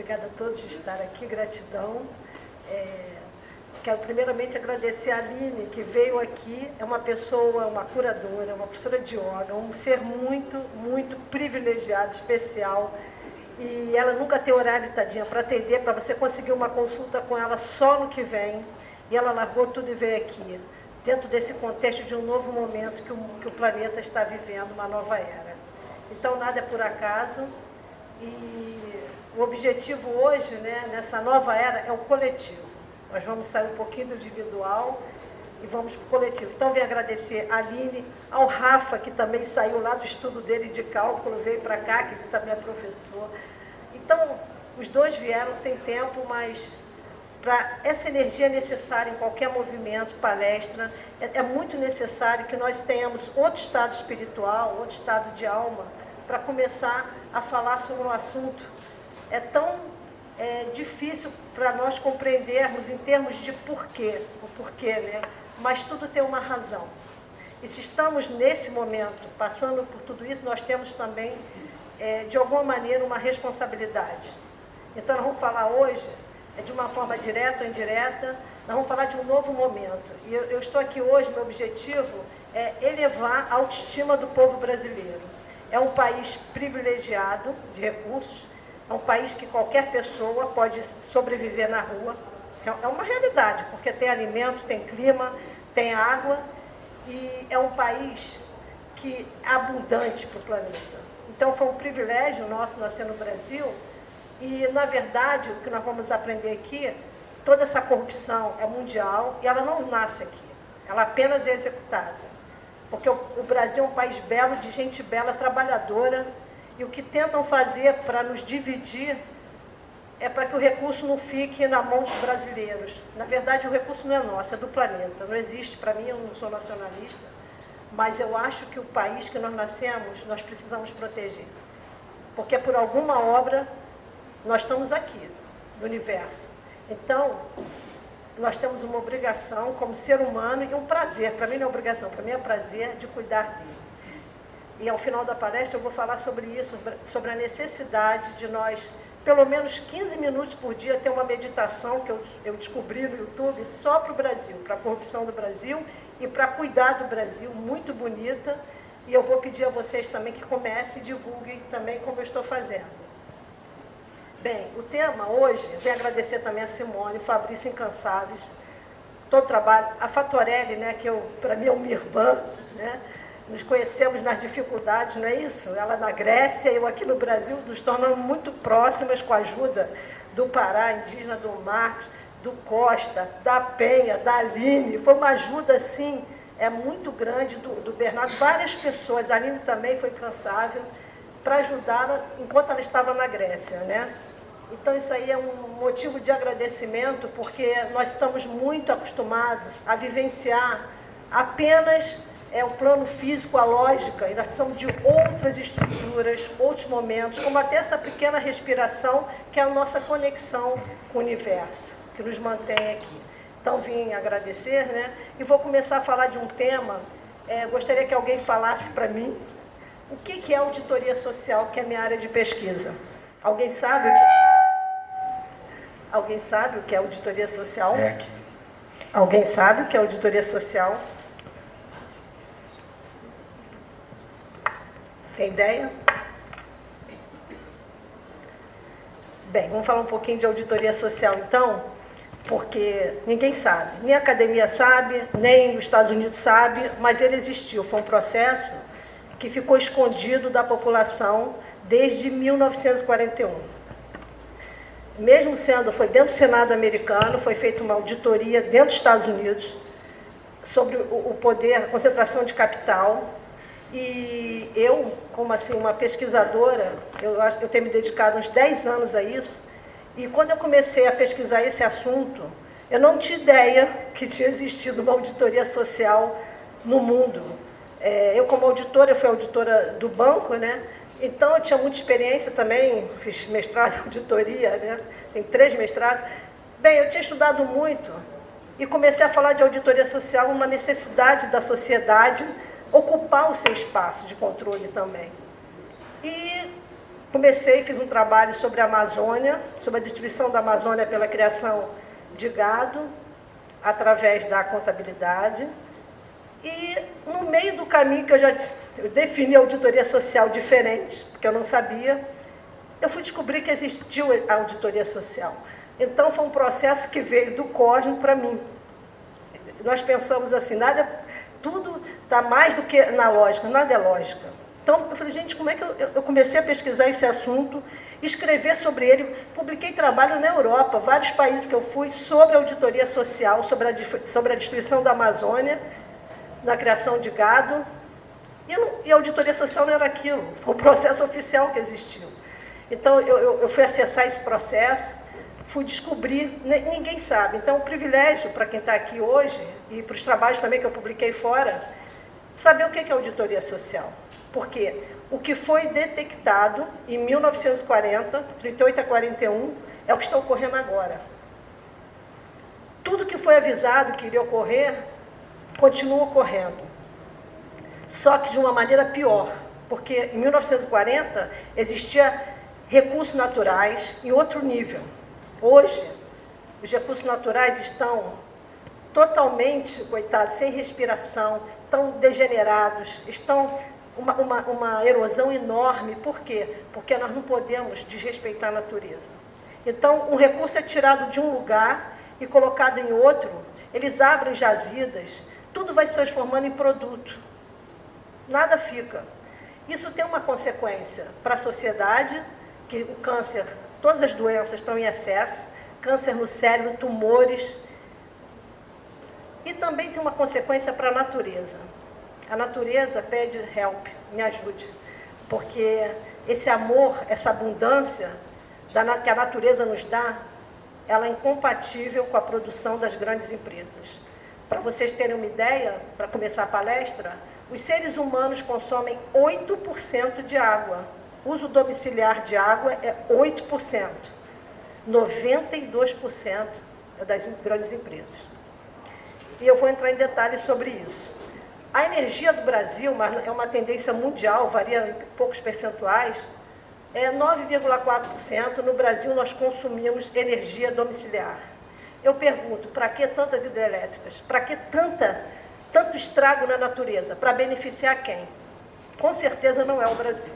obrigada a todos de estar aqui, gratidão. Quero primeiramente agradecer a Aline, que veio aqui, é uma pessoa, uma curadora, uma professora de yoga, um ser muito, muito privilegiado, especial. E ela nunca tem horário, tadinha, para atender, para você conseguir uma consulta com ela só no que vem. E ela largou tudo e veio aqui, dentro desse contexto de um novo momento que o planeta está vivendo, uma nova era. Então, nada é por acaso. E o objetivo hoje, né, nessa nova era, é o coletivo. Nós vamos sair um pouquinho do individual e vamos para o coletivo. Então, venho agradecer a Aline, ao Rafa, que também saiu lá do estudo dele de cálculo, veio para cá, que também é professor. Então, os dois vieram sem tempo, mas para essa energia necessária em qualquer movimento, palestra, é muito necessário que nós tenhamos outro estado espiritual, outro estado de alma, para começar a falar sobre um assunto. É tão difícil para nós compreendermos em termos de porquê, o porquê, né? Mas tudo tem uma razão. E se estamos nesse momento passando por tudo isso, nós temos também, de alguma maneira, uma responsabilidade. Então, nós vamos falar hoje, de uma forma direta ou indireta, nós vamos falar de um novo momento. E eu estou aqui hoje, meu objetivo é elevar a autoestima do povo brasileiro. É um país privilegiado de recursos, é um país que qualquer pessoa pode sobreviver na rua. É uma realidade, porque tem alimento, tem clima, tem água, e é um país que é abundante para o planeta. Então, foi um privilégio nosso nascer no Brasil, e, na verdade, o que nós vamos aprender aqui, toda essa corrupção é mundial, e ela não nasce aqui, ela apenas é executada. Porque o Brasil é um país belo, de gente bela, trabalhadora, e o que tentam fazer para nos dividir é para que o recurso não fique na mão dos brasileiros. Na verdade, o recurso não é nosso, é do planeta. Não existe, para mim, eu não sou nacionalista, mas eu acho que o país que nós nascemos, nós precisamos proteger. Porque por alguma obra, nós estamos aqui, no universo. Então, nós temos uma obrigação como ser humano e um prazer. Para mim não é obrigação, para mim é prazer de cuidar dele. E ao final da palestra eu vou falar sobre isso, sobre a necessidade de nós, pelo menos 15 minutos por dia, ter uma meditação que eu descobri no YouTube só para o Brasil, para a corrupção do Brasil e para cuidar do Brasil, muito bonita. E eu vou pedir a vocês também que comecem e divulguem também como eu estou fazendo. Bem, o tema hoje, eu venho agradecer também a Simone, Fabrício Incansáveis, todo o trabalho, a Fatorelli, né, que para mim é uma irmã, né, nos conhecemos nas dificuldades, não é isso? Ela na Grécia, eu aqui no Brasil, nos tornamos muito próximas com a ajuda do Pará, indígena, do Marcos, do Costa, da Penha, da Aline, foi uma ajuda, assim, muito grande do Bernardo, várias pessoas, a Aline também foi incansável, para ajudá-la enquanto ela estava na Grécia, né? Então, isso aí é um motivo de agradecimento, porque nós estamos muito acostumados a vivenciar apenas o plano físico, a lógica, e nós precisamos de outras estruturas, outros momentos, como até essa pequena respiração, que é a nossa conexão com o universo, que nos mantém aqui. Então, vim agradecer, né? E vou começar a falar de um tema, gostaria que alguém falasse para mim, o que é auditoria social, que é a minha área de pesquisa? Alguém sabe o que... Alguém sabe o que é auditoria social? Alguém sabe o que é auditoria social? Tem ideia? Bem, vamos falar um pouquinho de auditoria social, então, porque ninguém sabe. Nem a academia sabe, nem os Estados Unidos sabe, mas ele existiu. Foi um processo que ficou escondido da população desde 1941. Mesmo foi dentro do Senado americano, foi feita uma auditoria dentro dos Estados Unidos sobre o poder, a concentração de capital. E eu, como assim, uma pesquisadora, eu tenho me dedicado uns 10 anos a isso, e quando eu comecei a pesquisar esse assunto, eu não tinha ideia que tinha existido uma auditoria social no mundo. Eu, como auditora, eu fui auditora do banco, né? Então, eu tinha muita experiência também, fiz mestrado em auditoria, né? Tem 3 mestrados. Bem, eu tinha estudado muito e comecei a falar de auditoria social, uma necessidade da sociedade ocupar o seu espaço de controle também. E fiz um trabalho sobre a Amazônia, sobre a destruição da Amazônia pela criação de gado, através da contabilidade. E no meio do caminho que eu defini a auditoria social diferente, porque eu não sabia, eu fui descobrir que existiu a auditoria social. Então foi um processo que veio do cosmos para mim. Nós pensamos assim, tudo está mais do que na lógica, nada é lógica. Então eu falei, gente, como é que eu comecei a pesquisar esse assunto, escrever sobre ele, publiquei trabalho na Europa, vários países que eu fui, sobre a auditoria social, sobre a destruição da Amazônia, na criação de gado, e a auditoria social não era aquilo, foi um processo oficial que existiu. Então, eu fui acessar esse processo, fui descobrir, ninguém sabe. Então, o privilégio para quem está aqui hoje, e para os trabalhos também que eu publiquei fora, saber o que é auditoria social. Porque o que foi detectado em 1940, 38 a 41, é o que está ocorrendo agora. Tudo que foi avisado que iria ocorrer, continua ocorrendo, só que de uma maneira pior, porque em 1940 existia recursos naturais em outro nível. Hoje, os recursos naturais estão totalmente, coitados, sem respiração, estão degenerados, estão uma erosão enorme. Por quê? Porque nós não podemos desrespeitar a natureza. Então, um recurso é tirado de um lugar e colocado em outro, eles abrem jazidas, tudo vai se transformando em produto. Nada fica. Isso tem uma consequência para a sociedade, que o câncer, todas as doenças estão em excesso, câncer no cérebro, tumores. E também tem uma consequência para a natureza. A natureza pede help, me ajude. Porque esse amor, essa abundância que a natureza nos dá, ela é incompatível com a produção das grandes empresas. Para vocês terem uma ideia, para começar a palestra, os seres humanos consomem 8% de água. O uso domiciliar de água é 8%. 92% é das grandes empresas. E eu vou entrar em detalhes sobre isso. A energia do Brasil é uma tendência mundial, varia em poucos percentuais, é 9,4%. No Brasil, nós consumimos energia domiciliar. Eu pergunto, para que tantas hidrelétricas? Para que tanto estrago na natureza? Para beneficiar quem? Com certeza não é o Brasil.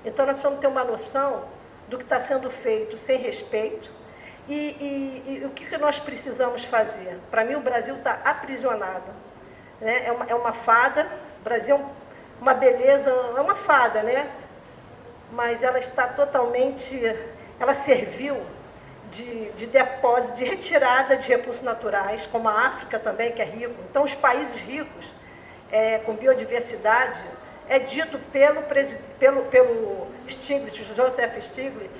Então, nós precisamos ter uma noção do que está sendo feito sem respeito e o que nós precisamos fazer. Para mim, o Brasil está aprisionado. Né? É uma fada, o Brasil é uma beleza, é uma fada, né? Mas ela está totalmente, ela serviu de depósito, de retirada de recursos naturais, como a África também, que é rico. Então, os países ricos, com biodiversidade, é dito pelo Stiglitz, Joseph Stiglitz,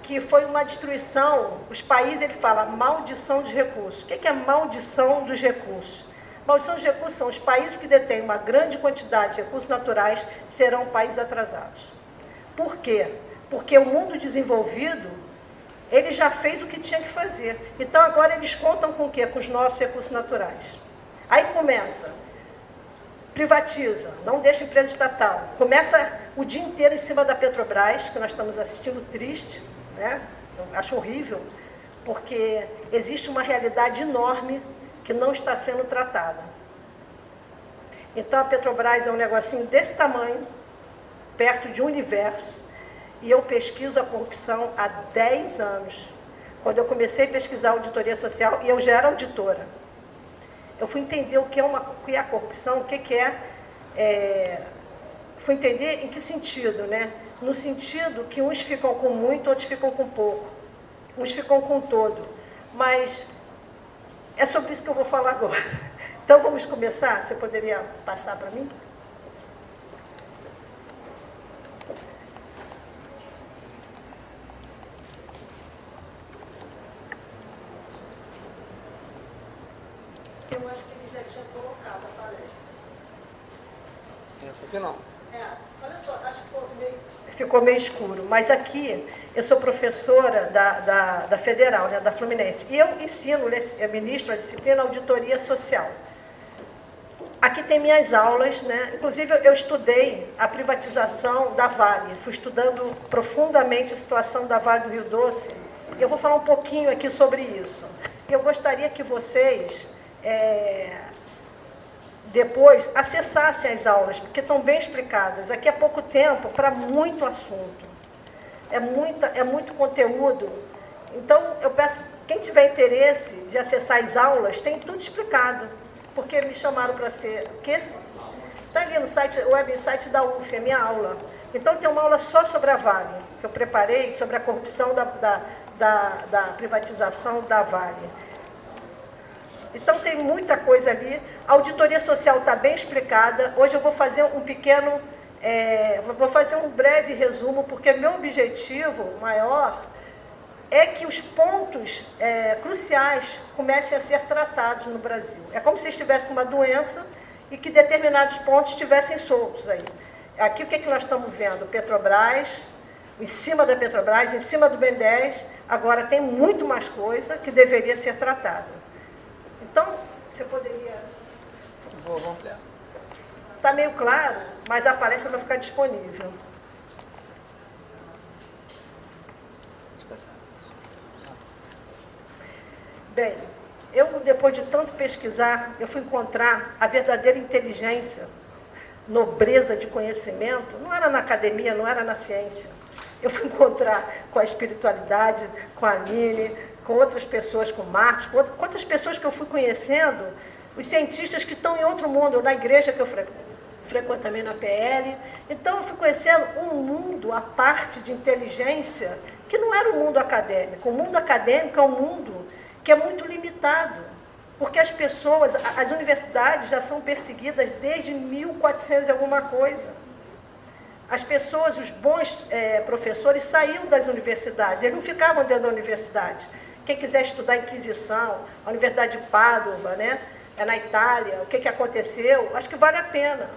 que foi uma destruição. Os países, ele fala, maldição de recursos. O que é maldição dos recursos? Maldição dos recursos são os países que detêm uma grande quantidade de recursos naturais, serão países atrasados. Por quê? Porque o mundo desenvolvido, ele já fez o que tinha que fazer. Então, agora eles contam com o quê? Com os nossos recursos naturais. Aí começa, privatiza, não deixa empresa estatal. Começa o dia inteiro em cima da Petrobras, que nós estamos assistindo triste, né? Eu acho horrível, porque existe uma realidade enorme que não está sendo tratada. Então, a Petrobras é um negocinho desse tamanho, perto de um universo, e eu pesquiso a corrupção há 10 anos. Quando eu comecei a pesquisar auditoria social, e eu já era auditora, eu fui entender o que é a corrupção, fui entender em que sentido, né? No sentido que uns ficam com muito, outros ficam com pouco. Uns ficam com todo. Mas é sobre isso que eu vou falar agora. Então, vamos começar? Você poderia passar para mim? Eu acho que ele já tinha colocado a palestra. Essa aqui não. Olha só, acho que ficou meio escuro. Mas aqui, eu sou professora da Federal, né, da Fluminense. E eu ensino, ministro a disciplina Auditoria Social. aqui tem minhas aulas, né? Inclusive eu estudei a privatização da Vale, fui estudando profundamente a situação da Vale do Rio Doce. Eu vou falar um pouquinho aqui sobre isso. Eu gostaria que vocês depois acessassem as aulas, porque estão bem explicadas. Aqui é pouco tempo para muito assunto, é muito conteúdo. Então eu peço, quem tiver interesse de acessar as aulas, tem tudo explicado, porque me chamaram para ser o quê? Está ali no site, o website da UF, é minha aula. Então tem uma aula só sobre a Vale, que eu preparei, sobre a corrupção da privatização da Vale. Então tem muita coisa ali. A auditoria social está bem explicada. Hoje eu vou fazer vou fazer um breve resumo, porque meu objetivo maior é que os pontos cruciais comecem a ser tratados no Brasil. É como se estivesse com uma doença e que determinados pontos estivessem soltos aí. Aqui o que nós estamos vendo? Petrobras, em cima da Petrobras, em cima do BNDES. Agora tem muito mais coisa que deveria ser tratada. Então, você poderia... Vou ampliar. Está meio claro, mas a palestra vai ficar disponível. Bem, eu, depois de tanto pesquisar, eu fui encontrar a verdadeira inteligência, nobreza de conhecimento, não era na academia, não era na ciência. Eu fui encontrar com a espiritualidade, com a Aline, com outras pessoas, com Marcos, com outras pessoas que eu fui conhecendo, os cientistas que estão em outro mundo, na igreja que eu frequento também na PL. Então eu fui conhecendo um mundo à parte de inteligência que não era o mundo acadêmico. O mundo acadêmico é um mundo que é muito limitado, porque as pessoas, as universidades já são perseguidas desde 1400 e alguma coisa. As pessoas, os bons professores saíam das universidades, eles não ficavam dentro da universidade. Quem quiser estudar a Inquisição, a Universidade de Pádua, né? Na Itália, o que aconteceu, acho que vale a pena.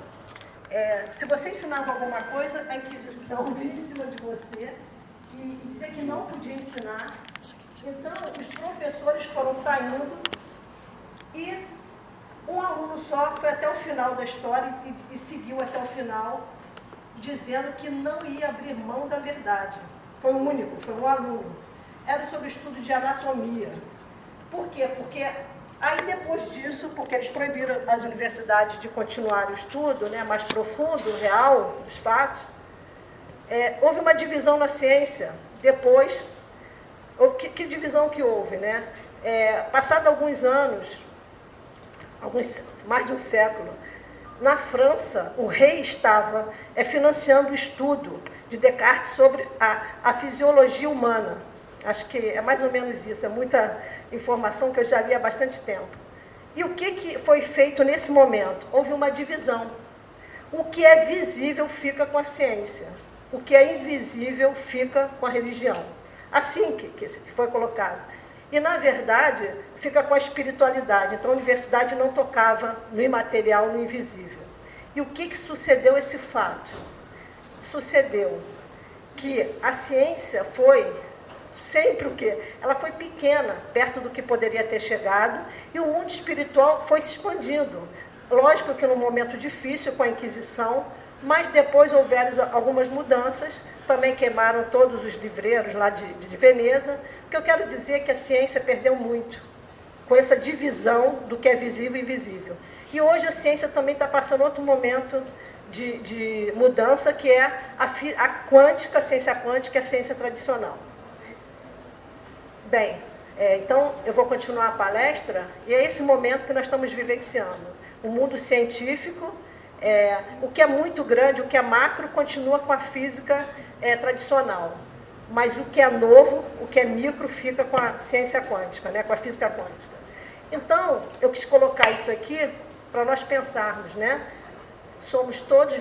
Se você ensinava alguma coisa, a Inquisição vinha em cima de você e dizer que não podia ensinar. Então, os professores foram saindo e um aluno só foi até o final da história e seguiu até o final, dizendo que não ia abrir mão da verdade. Foi o único, foi um aluno. Era sobre estudo de anatomia. Por quê? Porque aí depois disso, porque eles proibiram as universidades de continuar o estudo, né, mais profundo, real, dos fatos, houve uma divisão na ciência. Depois, que divisão que houve, né? Passado alguns anos, mais de um século, na França, o rei estava financiando o estudo de Descartes sobre a fisiologia humana. Acho que é mais ou menos isso, é muita informação que eu já li há bastante tempo. E o que foi feito nesse momento? Houve uma divisão. O que é visível fica com a ciência, o que é invisível fica com a religião. Assim que foi colocado. E, na verdade, fica com a espiritualidade. Então, a universidade não tocava no imaterial, no invisível. E o que sucedeu esse fato? Sucedeu que a ciência foi sempre o quê? Ela foi pequena, perto do que poderia ter chegado, e o mundo espiritual foi se expandindo. Lógico que num momento difícil, com a Inquisição, mas depois houveram algumas mudanças, também queimaram todos os livreiros lá de Veneza. O que eu quero dizer é que a ciência perdeu muito com essa divisão do que é visível e invisível. E hoje a ciência também está passando outro momento de mudança, que é a quântica, a ciência quântica e a ciência tradicional. Bem, então eu vou continuar a palestra, e é esse momento que nós estamos vivenciando. O mundo científico, o que é muito grande, o que é macro, continua com a física tradicional. Mas o que é novo, o que é micro, fica com a ciência quântica, né, com a física quântica. Então, eu quis colocar isso aqui para nós pensarmos, né? Somos todos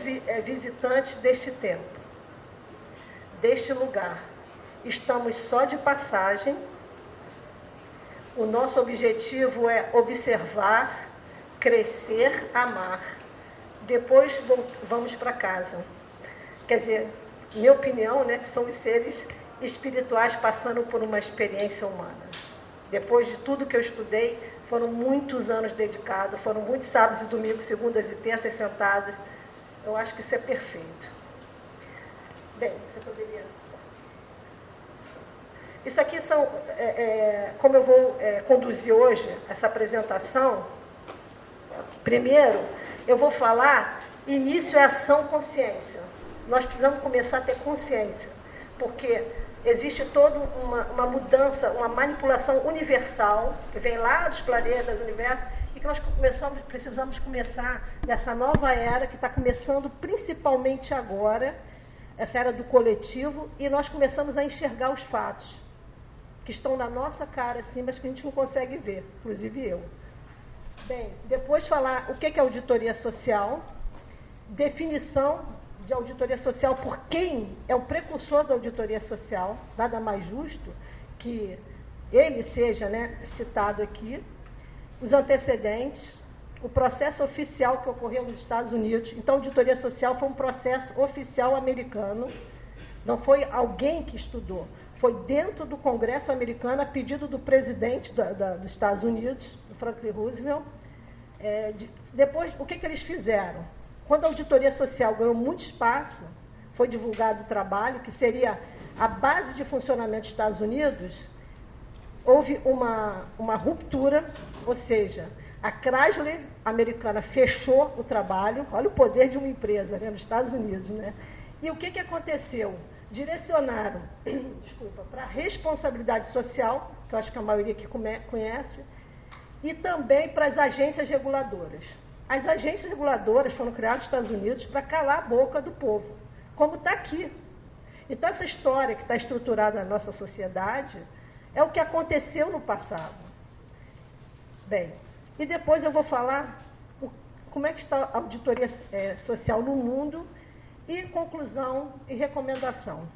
visitantes deste tempo, deste lugar. Estamos só de passagem. O nosso objetivo é observar, crescer, amar. Depois vamos para casa. Quer dizer, minha opinião, né, que são os seres espirituais passando por uma experiência humana. Depois de tudo que eu estudei, foram muitos anos dedicados, foram muitos sábados e domingos, segundas e terças sentadas. Eu acho que isso é perfeito. Bem, você poderia... Isso aqui são, como eu vou conduzir hoje essa apresentação. Primeiro, eu vou falar início é ação consciência. Nós precisamos começar a ter consciência, porque existe toda uma mudança, uma manipulação universal, que vem lá dos planetas, do universo, e que nós precisamos começar nessa nova era, que está começando principalmente agora, essa era do coletivo, e nós começamos a enxergar os fatos, que estão na nossa cara, assim, mas que a gente não consegue ver, inclusive eu. Bem, depois falar o que é auditoria social, definição de auditoria social por quem é o precursor da auditoria social, nada mais justo que ele seja, né, citado aqui, os antecedentes, o processo oficial que ocorreu nos Estados Unidos. Então, a auditoria social foi um processo oficial americano, não foi alguém que estudou, foi dentro do Congresso americano, a pedido do presidente dos Estados Unidos, do Franklin Roosevelt. Depois, o que eles fizeram? Quando a auditoria social ganhou muito espaço, foi divulgado o trabalho, que seria a base de funcionamento dos Estados Unidos, houve uma ruptura, ou seja, a Chrysler americana fechou o trabalho, olha o poder de uma empresa, né, nos Estados Unidos, né? E o que aconteceu? Direcionaram, para a responsabilidade social, que eu acho que a maioria aqui conhece, e também para as agências reguladoras. As agências reguladoras foram criadas nos Estados Unidos para calar a boca do povo, como está aqui. Então, essa história que está estruturada na nossa sociedade é o que aconteceu no passado. Bem, e depois eu vou falar como é que está a auditoria social no mundo e conclusão e recomendação.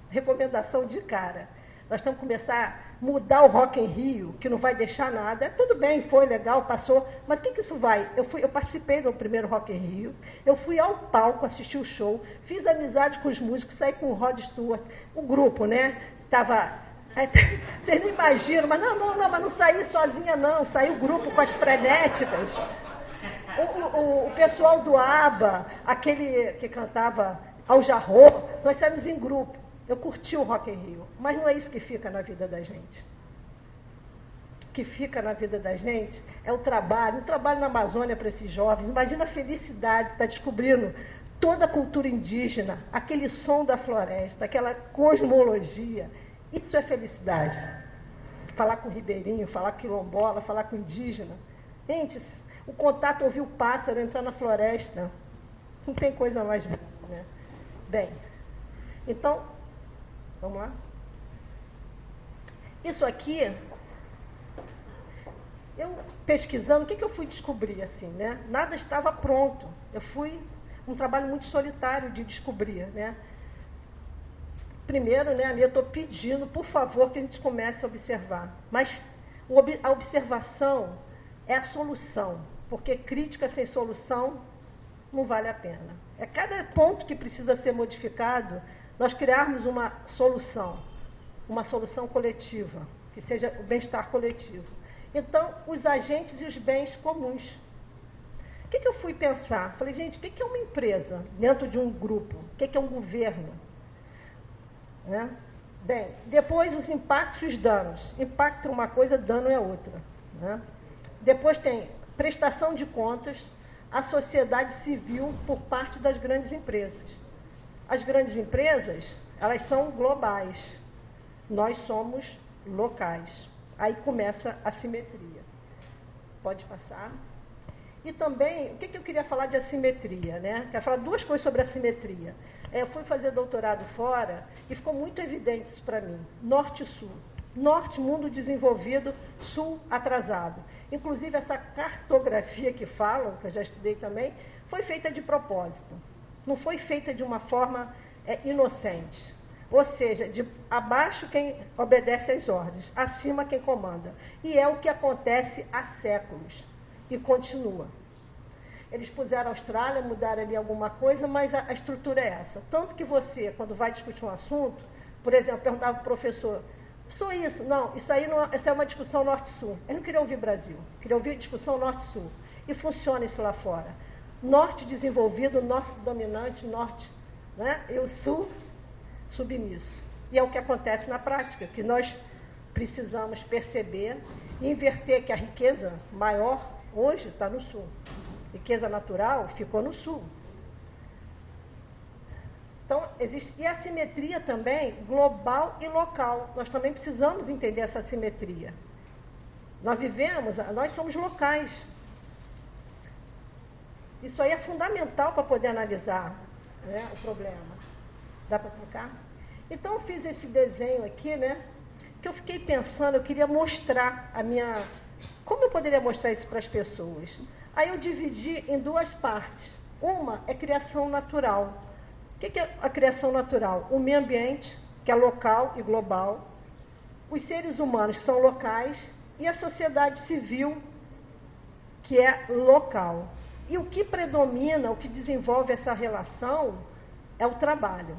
Recomendação de cara. Nós temos que começar a mudar o Rock in Rio, que não vai deixar nada. Tudo bem, foi legal, passou, mas o que isso vai? Eu participei do primeiro Rock in Rio, eu fui ao palco assistir o show, fiz amizade com os músicos, saí com o Rod Stewart, o grupo, né? Vocês não imaginam, mas mas não saí sozinha não, saí o grupo com as frenéticas. O pessoal do ABBA, aquele que cantava Al Jarreau, nós saímos em grupo. Eu curti o Rock in Rio, mas não é isso que fica na vida da gente. O que fica na vida da gente é o trabalho na Amazônia para esses jovens. Imagina a felicidade de estar descobrindo toda a cultura indígena, aquele som da floresta, aquela cosmologia. Isso é felicidade. Falar com o ribeirinho, falar com quilombola, falar com o indígena. Gente, o contato, ouvir o pássaro, entrar na floresta, não tem coisa mais bonita, né? Bem, então, vamos lá? Isso aqui, eu pesquisando, o que eu fui descobrir assim, né? Nada estava pronto. Eu fui um trabalho muito solitário de descobrir, né? Primeiro, né, eu estou pedindo, por favor, que a gente comece a observar. Mas a observação é a solução, porque crítica sem solução não vale a pena. É cada ponto que precisa ser modificado, nós criarmos uma solução coletiva, que seja o bem-estar coletivo. Então, os agentes e os bens comuns. O que eu fui pensar? Falei, gente, o que é uma empresa dentro de um grupo? O que é um governo? Né? Bem, depois os impactos e os danos. Impacto é uma coisa, dano é outra. Né? Depois tem prestação de contas à sociedade civil por parte das grandes empresas. As grandes empresas, elas são globais. Nós somos locais. Aí começa a simetria. Pode passar. E também, o que eu queria falar de assimetria, né? Quero falar duas coisas sobre assimetria. Eu fui fazer doutorado fora e ficou muito evidente isso para mim. Norte e sul. Norte, mundo desenvolvido, sul, atrasado. Inclusive, essa cartografia que falam, que eu já estudei também, foi feita de propósito. Não foi feita de uma forma inocente. Ou seja, de abaixo quem obedece às ordens, acima quem comanda. E é o que acontece há séculos. E continua. Eles puseram a Austrália, mudaram ali alguma coisa, mas a estrutura é essa. Tanto que você, quando vai discutir um assunto, por exemplo, perguntava para o professor, Só isso. Não, isso aí não, essa é uma discussão norte-sul. Eu não queria ouvir Brasil, queria ouvir discussão norte-sul. E funciona isso lá fora. Norte desenvolvido, norte dominante, norte, né? E o sul submisso. E é o que acontece na prática, que nós precisamos perceber e inverter que a riqueza maior hoje está no sul. Riqueza natural ficou no sul. Então, existe, e a assimetria também, global e local. Nós também precisamos entender essa assimetria. Nós somos locais. Isso aí é fundamental para poder analisar, né, o problema. Dá para clicar? Então, eu fiz esse desenho aqui, né, que eu fiquei pensando, eu queria mostrar como eu poderia mostrar isso para as pessoas? Aí eu dividi em duas partes. Uma é criação natural. O que é a criação natural? O meio ambiente, que é local e global, os seres humanos são locais e a sociedade civil, que é local. E o que predomina, o que desenvolve essa relação é o trabalho.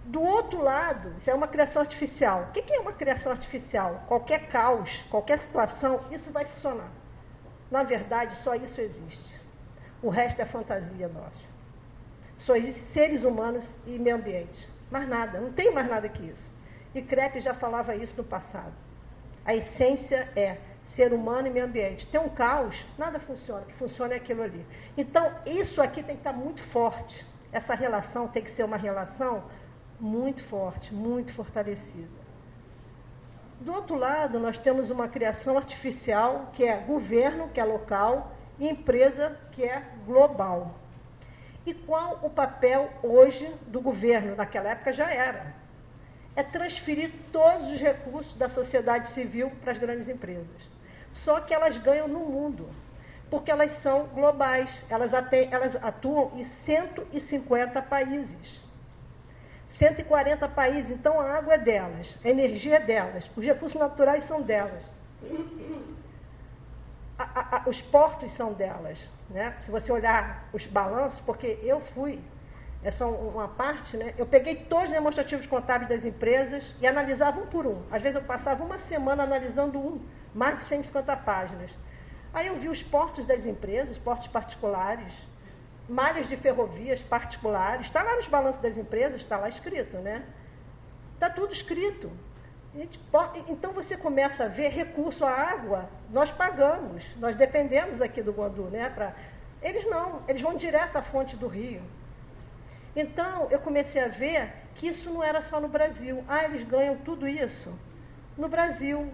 Do outro lado, isso é uma criação artificial. O que é uma criação artificial? Qualquer caos, qualquer situação, isso vai funcionar. Na verdade, só isso existe. O resto é fantasia nossa. Só existem seres humanos e meio ambiente. Mais nada, não tem mais nada que isso. E Krepke já falava isso no passado. A essência é ser humano e meio ambiente. Tem um caos, nada funciona. O que funciona é aquilo ali. Então, isso aqui tem que estar muito forte. Essa relação tem que ser uma relação muito forte, muito fortalecida. Do outro lado, nós temos uma criação artificial, que é governo, que é local, e empresa, que é global. E qual o papel hoje do governo? Naquela época já era. É transferir todos os recursos da sociedade civil para as grandes empresas. Só que elas ganham no mundo, porque elas são globais. Elas atuam em 150 países. 140 países, então a água é delas, a energia é delas, os recursos naturais são delas. Os portos são delas, né? Se você olhar os balanços, porque eu fui, é só uma parte, né? Eu peguei todos os demonstrativos contábeis das empresas e analisava um por um. Às vezes eu passava uma semana analisando mais de 150 páginas. Aí eu vi os portos das empresas, portos particulares, malhas de ferrovias particulares, está lá nos balanços das empresas, está lá escrito, né? Está tudo escrito. Então você começa a ver recurso à água, nós pagamos, nós dependemos aqui do Guandu, né? Eles não, eles vão direto à fonte do rio. Então eu comecei a ver que isso não era só no Brasil. Eles ganham tudo isso no Brasil.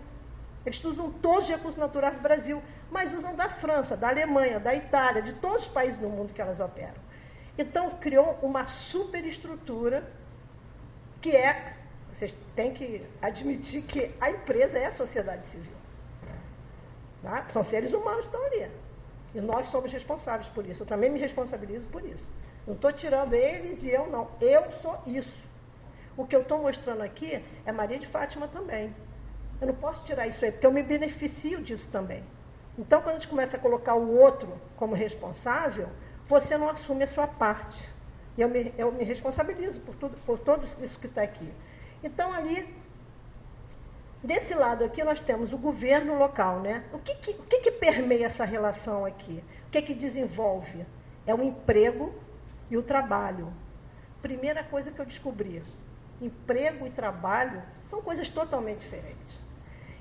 Eles usam todos os recursos naturais do Brasil, mas usam da França, da Alemanha, da Itália, de todos os países do mundo que elas operam. Então criou uma superestrutura que vocês têm que admitir que a empresa é a sociedade civil. Tá? São seres humanos que estão ali. E nós somos responsáveis por isso. Eu também me responsabilizo por isso. Não estou tirando eles e eu não. Eu sou isso. O que eu estou mostrando aqui é Maria de Fátima também. Eu não posso tirar isso aí, porque eu me beneficio disso também. Então, quando a gente começa a colocar o outro como responsável, você não assume a sua parte. E eu me responsabilizo por tudo isso que está aqui. Então, ali, desse lado aqui, nós temos o governo local, né? O que permeia essa relação aqui? O que desenvolve? É o emprego e o trabalho. Primeira coisa que eu descobri, emprego e trabalho são coisas totalmente diferentes.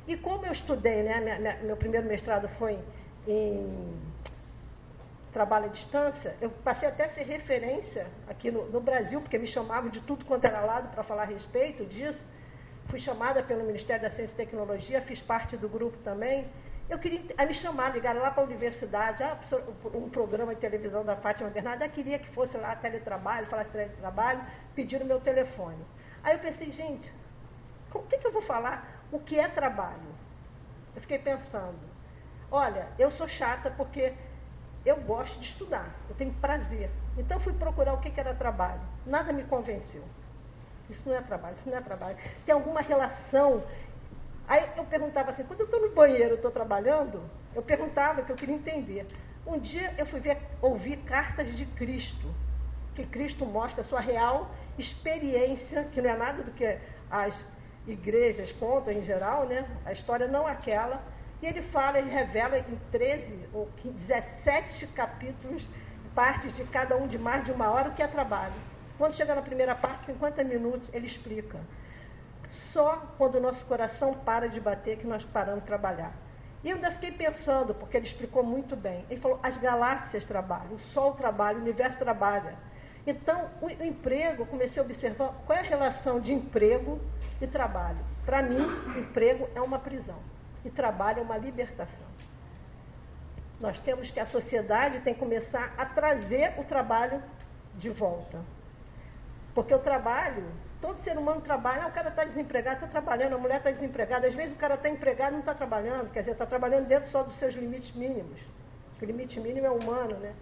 E como eu estudei, né, meu primeiro mestrado foi em trabalho à distância, eu passei até a ser referência aqui no Brasil, porque me chamavam de tudo quanto era lado para falar a respeito disso. Fui chamada pelo Ministério da Ciência e Tecnologia, fiz parte do grupo também. Eu queria, aí me chamaram, ligaram lá para a universidade, um programa de televisão da Fátima Bernardes, queria que fosse lá teletrabalho, falasse teletrabalho, pediram meu telefone. Aí eu pensei, gente, o que eu vou falar? O que é trabalho? Eu fiquei pensando, olha, eu sou chata porque eu gosto de estudar, eu tenho prazer. Então fui procurar o que era trabalho. Nada me convenceu. Isso não é trabalho, isso não é trabalho. Tem alguma relação? Aí eu perguntava assim, quando eu estou no banheiro, eu estou trabalhando, eu perguntava, que eu queria entender. Um dia eu fui ouvir cartas de Cristo, que Cristo mostra a sua real experiência, que não é nada do que as igrejas contam em geral, né? A história não é aquela. E ele fala, ele revela em 13 ou 17 capítulos, partes de cada um de mais de 1 hora, o que é trabalho. Quando chega na primeira parte, 50 minutos, ele explica. Só quando o nosso coração para de bater que nós paramos de trabalhar. E eu ainda fiquei pensando, porque ele explicou muito bem. Ele falou, as galáxias trabalham, o Sol trabalha, o universo trabalha. Então, o emprego, comecei a observar qual é a relação de emprego e trabalho. Para mim, emprego é uma prisão e trabalho é uma libertação. Nós temos que, a sociedade tem que começar a trazer o trabalho de volta. Porque o trabalho, todo ser humano trabalha, o cara está desempregado, está trabalhando, a mulher está desempregada, às vezes o cara está empregado e não está trabalhando, quer dizer, está trabalhando dentro só dos seus limites mínimos. O limite mínimo é humano, né?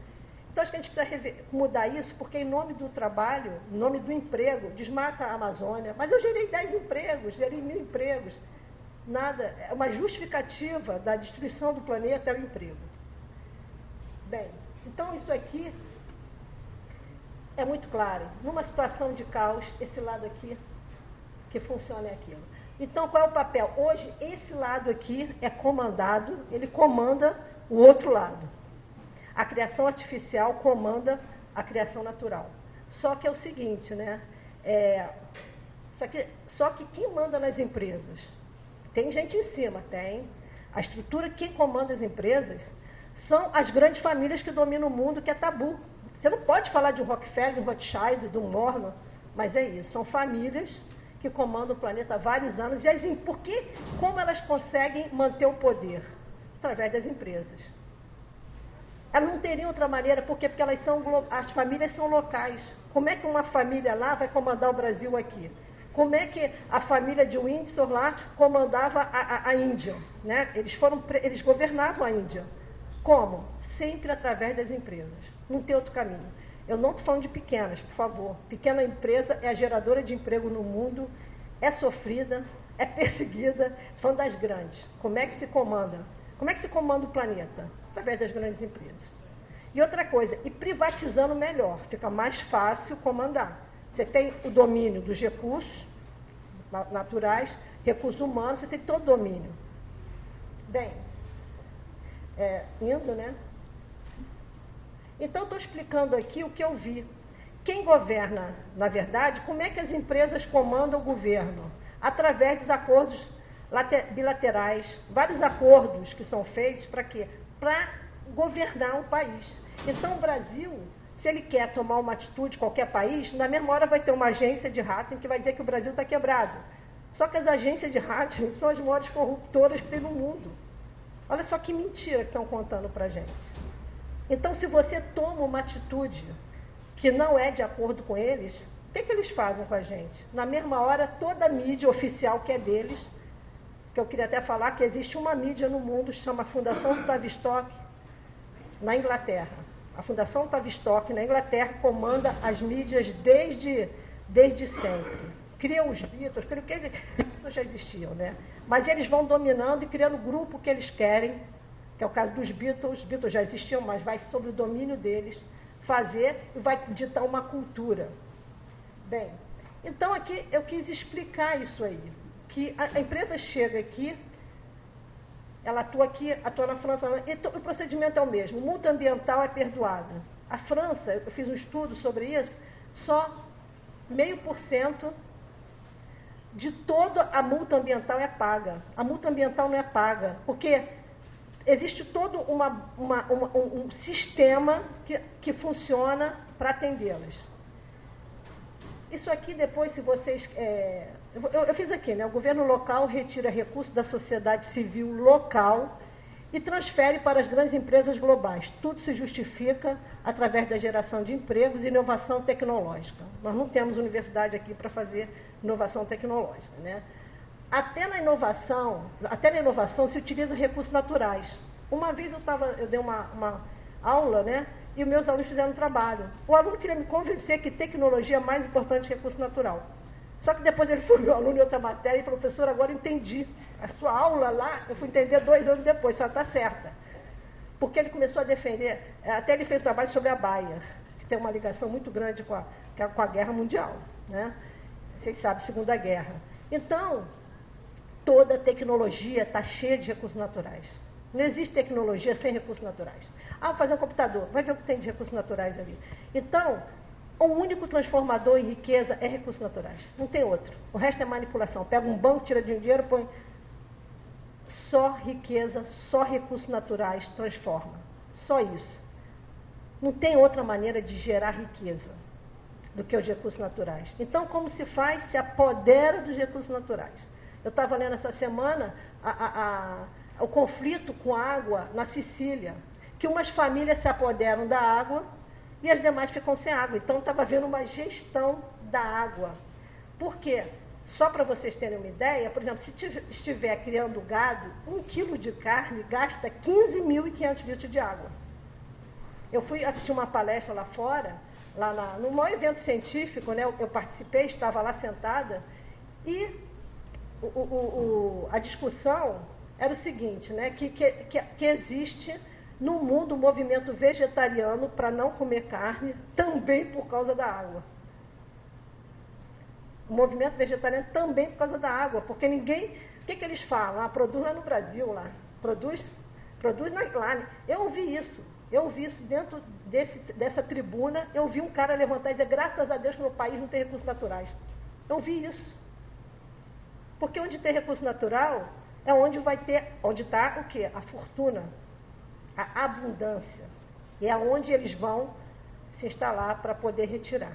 Então acho que a gente precisa mudar isso, porque em nome do trabalho, em nome do emprego, desmata a Amazônia. Mas eu gerei 10 empregos, gerei 1000 empregos. Nada, é uma justificativa da destruição do planeta é o emprego. Bem, então isso aqui é muito claro. Numa situação de caos, esse lado aqui que funciona é aquilo. Então, qual é o papel? Hoje, esse lado aqui é comandado, ele comanda o outro lado. A criação artificial comanda a criação natural. Só que é o seguinte, né? Só que quem manda nas empresas? Tem gente em cima, tem. A estrutura, quem comanda as empresas são as grandes famílias que dominam o mundo, que é tabu. Você não pode falar de um Rockefeller, de um Rothschild, de um Morgan, mas é isso. São famílias que comandam o planeta há vários anos. E como elas conseguem manter o poder? Através das empresas. Elas não teriam outra maneira, porque as famílias são locais. Como é que uma família lá vai comandar o Brasil aqui? Como é que a família de Windsor lá comandava a Índia? Né? Eles governavam a Índia. Como? Sempre através das empresas. Não tem outro caminho. Eu não estou falando de pequenas, por favor. Pequena empresa é a geradora de emprego no mundo, é sofrida, é perseguida. Estou falando das grandes. Como é que se comanda? Como é que se comanda o planeta? Através das grandes empresas. E outra coisa, e privatizando melhor, fica mais fácil comandar. Você tem o domínio dos recursos naturais, recursos humanos, você tem todo o domínio. Bem, indo, né? Então, estou explicando aqui o que eu vi. Quem governa, na verdade, como é que as empresas comandam o governo? Através dos acordos bilaterais, vários acordos que são feitos para quê? Para governar um país. Então, o Brasil, se ele quer tomar uma atitude, qualquer país, na mesma hora vai ter uma agência de rating que vai dizer que o Brasil está quebrado. Só que as agências de rating são as maiores corruptoras que tem no mundo. Olha só que mentira que estão contando para a gente. Então, se você toma uma atitude que não é de acordo com eles, o que eles fazem com a gente? Na mesma hora, toda a mídia oficial que é deles, que eu queria até falar que existe uma mídia no mundo, chama Fundação Tavistock, na Inglaterra. A Fundação Tavistock, na Inglaterra, comanda as mídias desde sempre. Criam os Beatles, porque os Beatles já existiam, né? Mas eles vão dominando e criando o grupo que eles querem, que é o caso dos Beatles. Os Beatles já existiam, mas vai sobre o domínio deles fazer e vai ditar uma cultura. Bem, então aqui eu quis explicar isso aí, que a empresa chega aqui, ela atua aqui, atua na França, e o procedimento é o mesmo, multa ambiental é perdoada. A França, eu fiz um estudo sobre isso, só 0,5% de toda a multa ambiental é paga. A multa ambiental não é paga, porque existe todo um sistema que funciona para atendê-las. Isso aqui depois, se vocês... Eu fiz aqui, né? O governo local retira recursos da sociedade civil local e transfere para as grandes empresas globais. Tudo se justifica através da geração de empregos e inovação tecnológica. Nós não temos universidade aqui para fazer inovação tecnológica, né? Até na inovação se utiliza recursos naturais. Uma vez eu dei uma aula, né? E os meus alunos fizeram um trabalho. O aluno queria me convencer que tecnologia é mais importante que recurso natural. Só que depois ele foi meu aluno em outra matéria e falou, professor, agora eu entendi. A sua aula lá, eu fui entender 2 anos depois, só está certa. Porque ele começou a defender, até ele fez trabalho sobre a Bayer, que tem uma ligação muito grande com a Guerra Mundial, né? Vocês sabem, Segunda Guerra. Então, toda tecnologia está cheia de recursos naturais. Não existe tecnologia sem recursos naturais. Ah, vou fazer um computador, vai ver o que tem de recursos naturais ali. Então, o único transformador em riqueza é recursos naturais. Não tem outro. O resto é manipulação. Pega um banco, tira dinheiro, põe... Só riqueza, só recursos naturais transforma. Só isso. Não tem outra maneira de gerar riqueza do que os recursos naturais. Então, como se faz? Se apodera dos recursos naturais. Eu estava lendo essa semana o conflito com a água na Sicília, que umas famílias se apoderam da água e as demais ficam sem água. Então, estava havendo uma gestão da água. Por quê? Só para vocês terem uma ideia, por exemplo, se estiver criando gado, 1 quilo de carne gasta 15.500 litros de água. Eu fui assistir uma palestra lá fora, no maior evento científico, né, eu participei, estava lá sentada, e a discussão era o seguinte, né, que existe no mundo um movimento vegetariano para não comer carne, também por causa da água. O movimento vegetariano também por causa da água, porque ninguém... O que eles falam? Produz lá no Brasil, lá. Produz lá. Eu ouvi isso dentro dessa tribuna. Eu vi um cara levantar e dizer, graças a Deus que meu país não tem recursos naturais. Eu ouvi isso. Porque onde tem recurso natural é onde está o quê? A fortuna, a abundância. E é onde eles vão se instalar para poder retirar.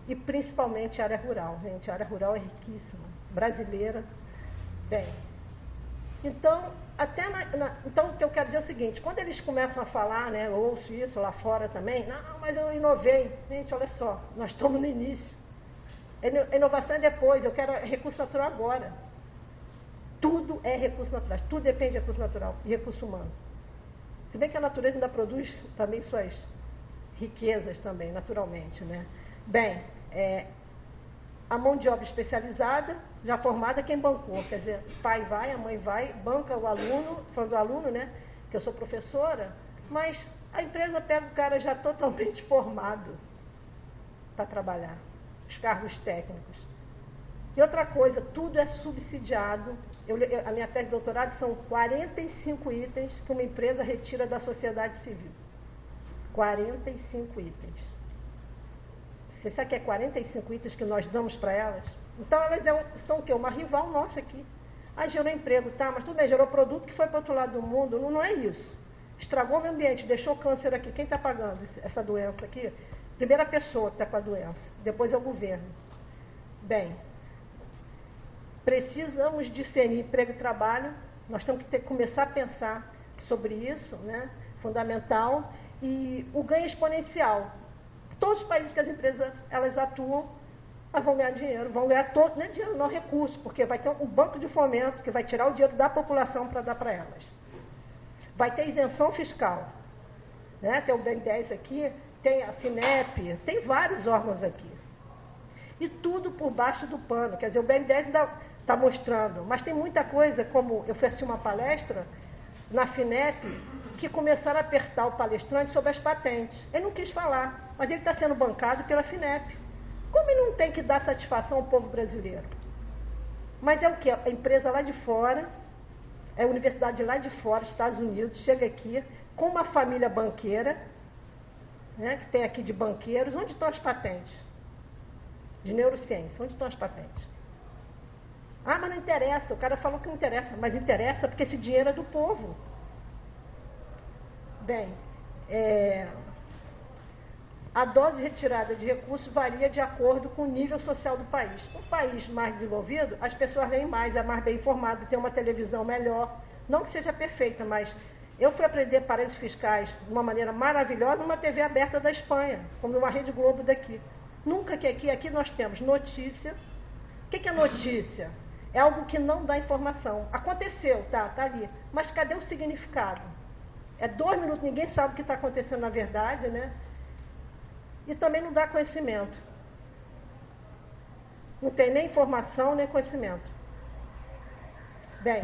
E principalmente a área rural, gente. A área rural é riquíssima, brasileira. Bem, então, então o que eu quero dizer é o seguinte, quando eles começam a falar, né, eu ouço isso lá fora também, não, mas eu inovei. Gente, olha só, nós estamos no início. A inovação é depois, eu quero recurso natural agora. Tudo é recurso natural, tudo depende de recurso natural e recurso humano. Se bem que a natureza ainda produz também suas riquezas também, naturalmente, né? Bem, a mão de obra especializada, já formada, quem bancou? Quer dizer, o pai vai, a mãe vai, banca o aluno, falando do aluno, né? Que eu sou professora, mas a empresa pega o cara já totalmente formado para trabalhar, os cargos técnicos. E outra coisa, tudo é subsidiado. A minha tese de doutorado são 45 itens que uma empresa retira da sociedade civil. 45 itens. Você sabe que é 45 itens que nós damos para elas? Então elas são o quê? Uma rival nossa aqui. Gerou emprego, tá, mas tudo bem, gerou produto que foi para o outro lado do mundo. Não é isso. Estragou o meio ambiente, deixou câncer aqui. Quem está pagando essa doença aqui? Primeira pessoa que está com a doença, depois é o governo. Bem, precisamos discernir emprego e trabalho. Nós temos que começar a pensar sobre isso, né? Fundamental. E o ganho exponencial. Todos os países que as empresas elas atuam, elas vão ganhar dinheiro, vão ganhar todo, não é dinheiro, não recurso, porque vai ter um banco de fomento que vai tirar o dinheiro da população para dar para elas. Vai ter isenção fiscal, né? Tem o BNDES aqui, tem a FINEP, tem vários órgãos aqui. E tudo por baixo do pano, quer dizer, o BNDES ainda está mostrando, mas tem muita coisa, como eu fui assistir uma palestra na FINEP, que começaram a apertar o palestrante sobre as patentes. Ele não quis falar, mas ele está sendo bancado pela FINEP. Como ele não tem que dar satisfação ao povo brasileiro? Mas é o quê? A empresa lá de fora, a universidade lá de fora, Estados Unidos, chega aqui com uma família banqueira, né, que tem aqui de banqueiros. Onde estão as patentes? De neurociência, onde estão as patentes? Mas não interessa, o cara falou que não interessa, mas interessa porque esse dinheiro é do povo. Bem, a dose retirada de recursos varia de acordo com o nível social do país. Um país mais desenvolvido, as pessoas leem mais, é mais bem informado, tem uma televisão melhor. Não que seja perfeita, mas eu fui aprender paraísos fiscais de uma maneira maravilhosa numa TV aberta da Espanha, como numa Rede Globo daqui. Nunca que aqui nós temos notícia. O que é notícia? É algo que não dá informação. Aconteceu, tá ali. Mas cadê o significado? É 2 minutos, ninguém sabe o que está acontecendo na verdade, né? E também não dá conhecimento. Não tem nem informação, nem conhecimento. Bem,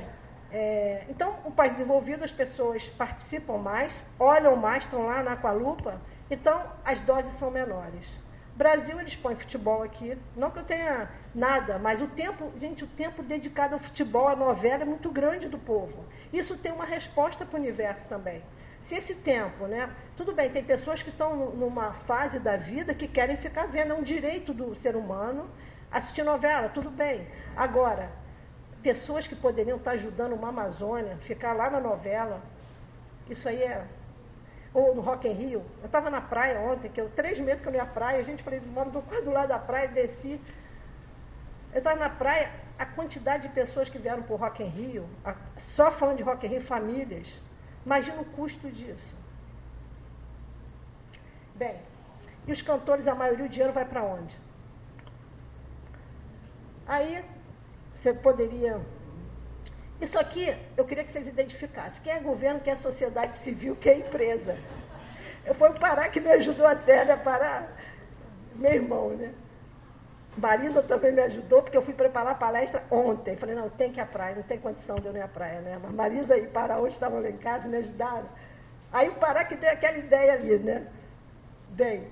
então, o país desenvolvido, as pessoas participam mais, olham mais, estão lá com a lupa, então as doses são menores. Brasil, eles põem futebol aqui. Não que eu tenha nada, mas o tempo, gente, o tempo dedicado ao futebol, à novela, é muito grande do povo. Isso tem uma resposta para o universo também. Se esse tempo, né? Tudo bem, tem pessoas que estão numa fase da vida que querem ficar vendo, é um direito do ser humano assistir novela, tudo bem. Agora, pessoas que poderiam estar ajudando uma Amazônia, ficar lá na novela, isso aí é... Ou no Rock in Rio, eu estava na praia ontem, 3 meses que eu não ia à praia, a gente falei, moro quase do lado da praia, desci. Eu estava na praia, a quantidade de pessoas que vieram para o Rock in Rio, só falando de Rock in Rio, famílias, imagina o custo disso. Bem, e os cantores, a maioria, o dinheiro vai para onde? Aí, você poderia... Isso aqui, eu queria que vocês identificassem. Quem é governo, quem é sociedade civil, quem é empresa. Foi o Pará que me ajudou até, né? Pará, meu irmão, né? Marisa também me ajudou, porque eu fui preparar a palestra ontem. Falei, não, tem que ir à praia, não tem condição de eu ir à praia, né? Mas Marisa e Pará hoje estavam lá em casa e me ajudaram. Aí o Pará que deu aquela ideia ali, né? Bem,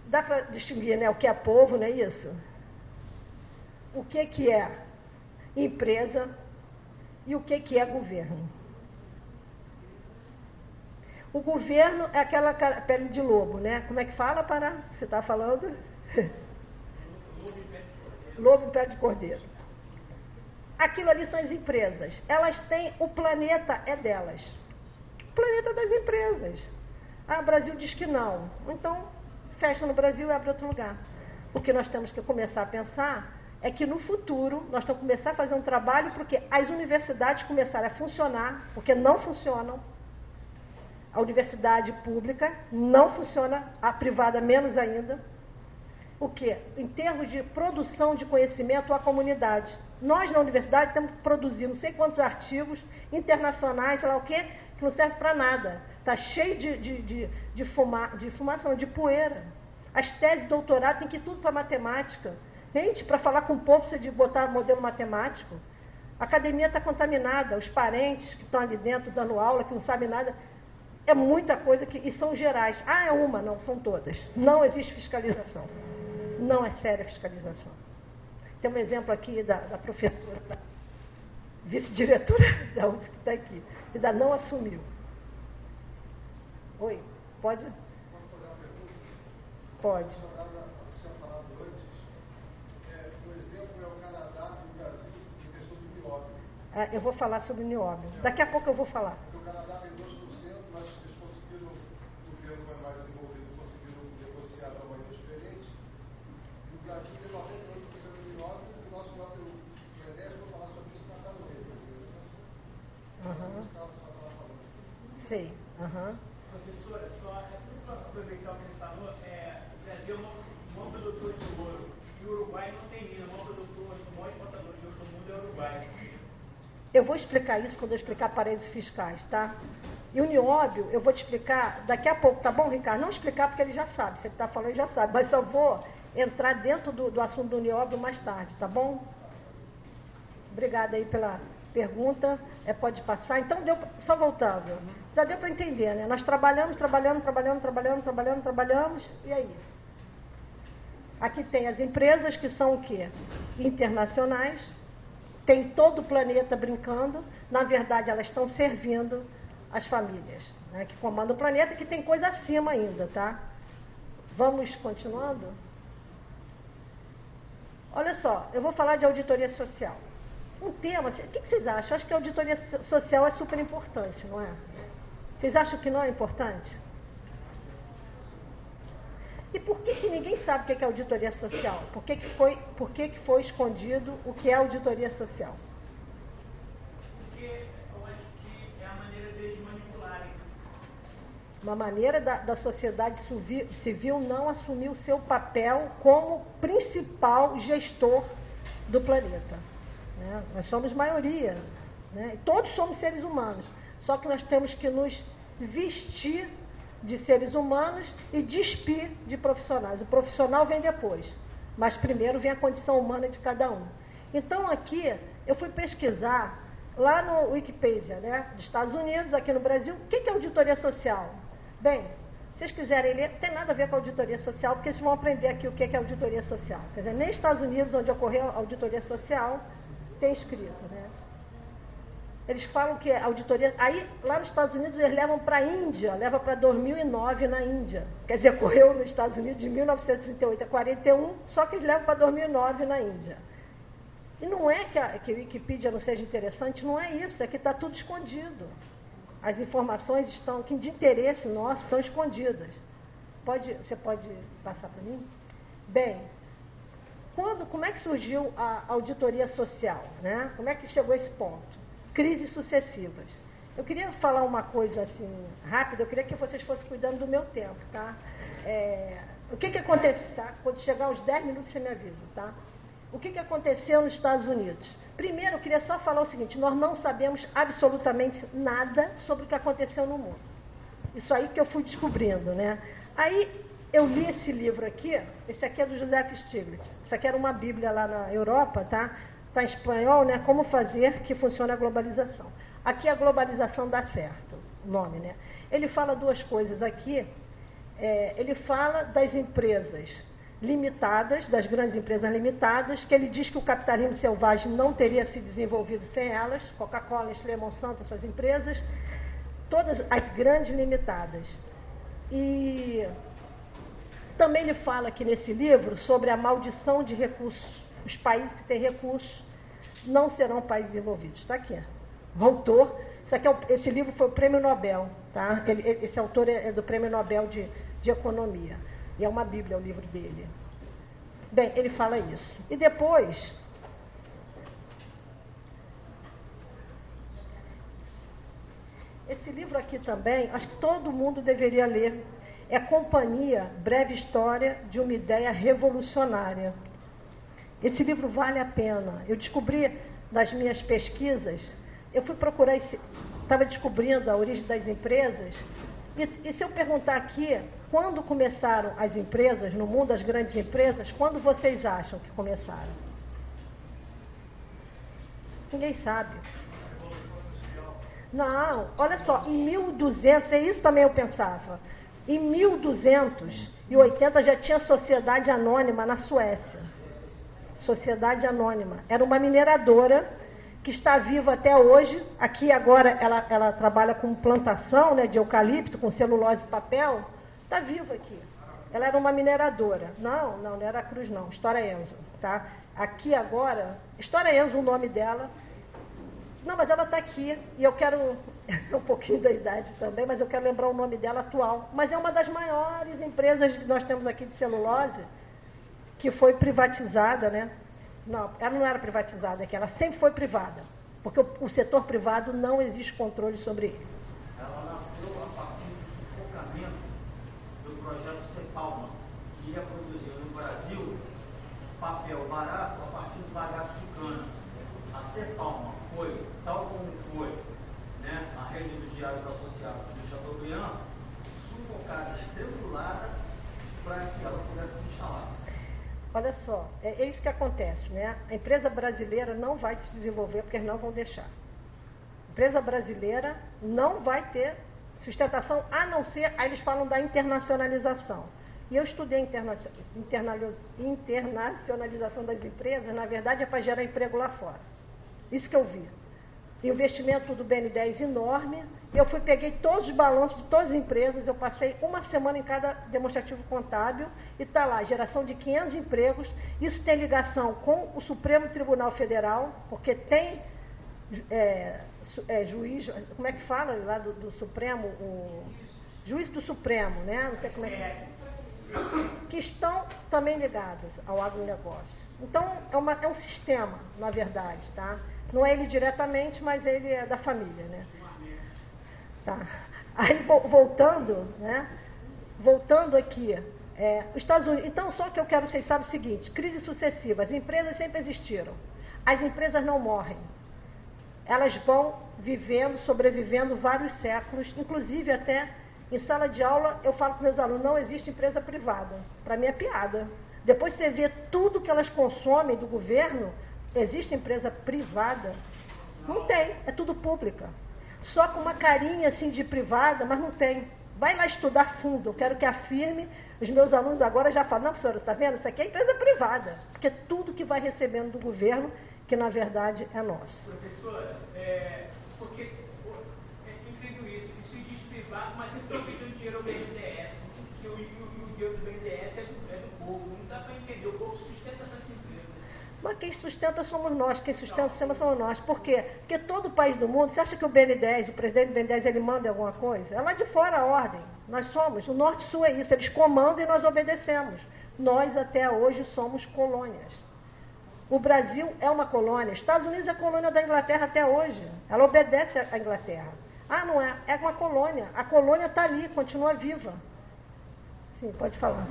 dá para distinguir, né? O que é povo, não é isso? O que é empresa e o que é governo. O governo é aquela pele de lobo, né? Como é que fala, Pará? Você está falando? Lobo em pé de cordeiro. Aquilo ali são as empresas. Elas têm, o planeta é delas. O planeta é das empresas. Ah, o Brasil diz que não. Então, fecha no Brasil e abre outro lugar. O que nós temos que começar a pensar é que no futuro nós temos que começar a fazer um trabalho porque as universidades começarem a funcionar, porque não funcionam. A universidade pública não funciona, a privada menos ainda. O quê? Em termos de produção de conhecimento à comunidade. Nós, na universidade, temos que produzir não sei quantos artigos internacionais, sei lá o quê, que não serve para nada. Está cheio de fumaça, não, de poeira. As teses de doutorado tem que ir tudo para matemática. Gente, para falar com o povo, precisa de botar modelo matemático. A academia está contaminada, os parentes que estão ali dentro dando aula, que não sabem nada. É muita coisa e são gerais. Ah, é uma, não, são todas. Não existe fiscalização. Não é séria a fiscalização. Tem um exemplo aqui da professora, da vice-diretora da UF que está aqui, que ainda não assumiu. Oi, pode? Posso fazer uma pergunta? Pode. Você tinha falado antes, o exemplo é o Canadá e o Brasil em questão do nióbio. Eu vou falar sobre o nióbio. Daqui a pouco eu vou falar. Porque o Canadá tem 2%, mas eles conseguiram, o governo mais envolvido, conseguiram negociar de uma maneira diferente. E o Brasil tem 98% do nióbio, e o nosso próprio Genésio vai falar sobre isso na casa dele. Sei. Professora, só para aproveitar o que ele falou, o Brasil é um bom produtor de ouro e o Uruguai não tem mina, o maior produtor, o maior exportador de ouro do mundo é o Uruguai. Eu vou explicar isso quando eu explicar paraísos fiscais, tá? E o nióbio, eu vou te explicar daqui a pouco, tá bom, Ricardo? Não explicar porque ele já sabe, se ele está falando ele já sabe, mas só vou entrar dentro do assunto do nióbio mais tarde, tá bom? Obrigada aí pela pergunta, pode passar. Então, só voltando, já deu para entender, né? Nós trabalhamos, e aí? Aqui tem as empresas que são o quê? Internacionais, tem todo o planeta brincando, na verdade elas estão servindo as famílias, né, que comandam o planeta, que tem coisa acima ainda, tá? Vamos continuando? Olha só, eu vou falar de auditoria social. Um tema, o que vocês acham? Eu acho que a auditoria social é super importante, não é? Vocês acham que não é importante? E por que ninguém sabe o que é auditoria social? Por que foi escondido o que é auditoria social? Porque eu acho que é a maneira deles manipularem. Uma maneira da sociedade civil não assumir o seu papel como principal gestor do planeta. Né? Nós somos maioria, né? Todos somos seres humanos, só que nós temos que nos vestir de seres humanos e despir de profissionais. O profissional vem depois, mas primeiro vem a condição humana de cada um. Então aqui eu fui pesquisar lá no Wikipedia, né, dos Estados Unidos, aqui no Brasil, o que é auditoria social? Bem, Se vocês quiserem ler, tem nada a ver com a auditoria social, porque vocês vão aprender aqui o que é auditoria social. Quer dizer, nem nos Estados Unidos, onde ocorreu a auditoria social, tem escrito, né? Eles falam que a auditoria... Aí, lá nos Estados Unidos, eles levam para a Índia, leva para 2009 na Índia. Quer dizer, ocorreu nos Estados Unidos de 1938 a 41, só que eles levam para 2009 na Índia. E não é que a Wikipedia não seja interessante, não é isso, é que está tudo escondido. As informações estão, que de interesse nosso, estão escondidas. Você pode passar para mim? Bem, como é que surgiu a auditoria social, né? Como é que chegou a esse ponto? Crises sucessivas. Eu queria falar uma coisa assim, rápida, eu queria que vocês fossem cuidando do meu tempo, tá? O que acontece, tá? Quando chegar aos 10 minutos, você me avisa, tá? O que aconteceu nos Estados Unidos? Primeiro, eu queria só falar o seguinte, nós não sabemos absolutamente nada sobre o que aconteceu no mundo. Isso aí que eu fui descobrindo, né? Aí, eu li esse livro aqui, esse aqui é do Joseph Stiglitz. Isso aqui era uma bíblia lá na Europa, tá? Está em espanhol, né? Como fazer que funcione a globalização. Aqui a globalização dá certo, o nome, né? Ele fala duas coisas aqui. Ele fala das empresas limitadas, das grandes empresas limitadas, que ele diz que o capitalismo selvagem não teria se desenvolvido sem elas, Coca-Cola, Nestlé, Monsanto, essas empresas, todas as grandes limitadas. E também ele fala aqui nesse livro sobre a maldição de recursos. Os países que têm recursos não serão países desenvolvidos. Está aqui. O autor, esse livro foi o Prêmio Nobel, tá? Esse autor é do Prêmio Nobel de Economia. E é uma bíblia o livro dele. Bem, ele fala isso. E depois, esse livro aqui também, acho que todo mundo deveria ler. É Companhia, Breve História de uma Ideia Revolucionária. Esse livro vale a pena. Eu descobri nas minhas pesquisas, eu fui procurar, estava descobrindo a origem das empresas, e se eu perguntar aqui, quando começaram as empresas, no mundo, as grandes empresas, quando vocês acham que começaram? Ninguém sabe. Não, olha só, em 1200, é isso também eu pensava, em 1280 já tinha sociedade anônima na Suécia. Sociedade anônima. Era uma mineradora que está viva até hoje. Aqui agora ela trabalha com plantação, né, de eucalipto, com celulose e papel. Está viva aqui. Ela era uma mineradora. Não era a Cruz não, História Enzo. Tá? Aqui agora, História Enzo, o nome dela. Não, mas ela está aqui. E eu quero, um pouquinho da idade também, mas eu quero lembrar o nome dela atual. Mas é uma das maiores empresas que nós temos aqui de celulose, que foi privatizada, né? Não, ela não era privatizada aqui, ela sempre foi privada, porque o setor privado não existe controle sobre ele. Ela nasceu a partir do sufocamento do projeto Cepalma, que ia produzir no Brasil papel barato a partir do bagaço de cana. A Cepalma foi, tal como foi, né, a rede dos diários associados do Chateaubriand, sufocada, estrangulada, para que ela pudesse se instalar. Olha só, é isso que acontece, né? A empresa brasileira não vai se desenvolver porque eles não vão deixar. A empresa brasileira não vai ter sustentação, a não ser, aí eles falam da internacionalização. E eu estudei internacionalização das empresas, na verdade é para gerar emprego lá fora. Isso que eu vi. Investimento do BN10 enorme. Eu peguei todos os balanços de todas as empresas, eu passei uma semana em cada demonstrativo contábil e está lá, geração de 500 empregos. Isso tem ligação com o Supremo Tribunal Federal, porque tem juiz, como é que fala lá do Supremo, o juiz do Supremo, né? Não sei como é que estão também ligados ao agronegócio. Então, é um sistema, na verdade, tá? Não é ele diretamente, mas ele é da família, né? Tá. Aí, voltando, né? Voltando aqui, os Estados Unidos. Então, só que eu quero que vocês saibam o seguinte: crise sucessiva. As empresas sempre existiram. As empresas não morrem. Elas vão vivendo, sobrevivendo vários séculos, inclusive até em sala de aula, eu falo para meus alunos, não existe empresa privada. Para mim é piada. Depois você vê tudo que elas consomem do governo, existe empresa privada? Não tem, é tudo pública. Só com uma carinha assim de privada, mas não tem. Vai lá estudar fundo, eu quero que afirme. Os meus alunos agora já falam, não, professora, está vendo? Isso aqui é empresa privada, porque tudo que vai recebendo do governo, que na verdade é nosso. Professora, porque é incrível isso diz privado, mas eu estou pedindo dinheiro ao BNDES, que o dinheiro do BNDES é do povo, não dá para entender, o povo sustenta essas empresas. Mas quem sustenta somos nós, quem sustenta o sistema somos nós. Por quê? Porque todo país do mundo, você acha que o BN10, o presidente do BN10, ele manda alguma coisa? É lá de fora a ordem. Nós somos, o Norte e Sul é isso, eles comandam e nós obedecemos. Nós até hoje somos colônias. O Brasil é uma colônia, Estados Unidos é colônia da Inglaterra até hoje. Ela obedece à Inglaterra. Ah, não é? É uma colônia. A colônia está ali, continua viva. Sim, pode falar.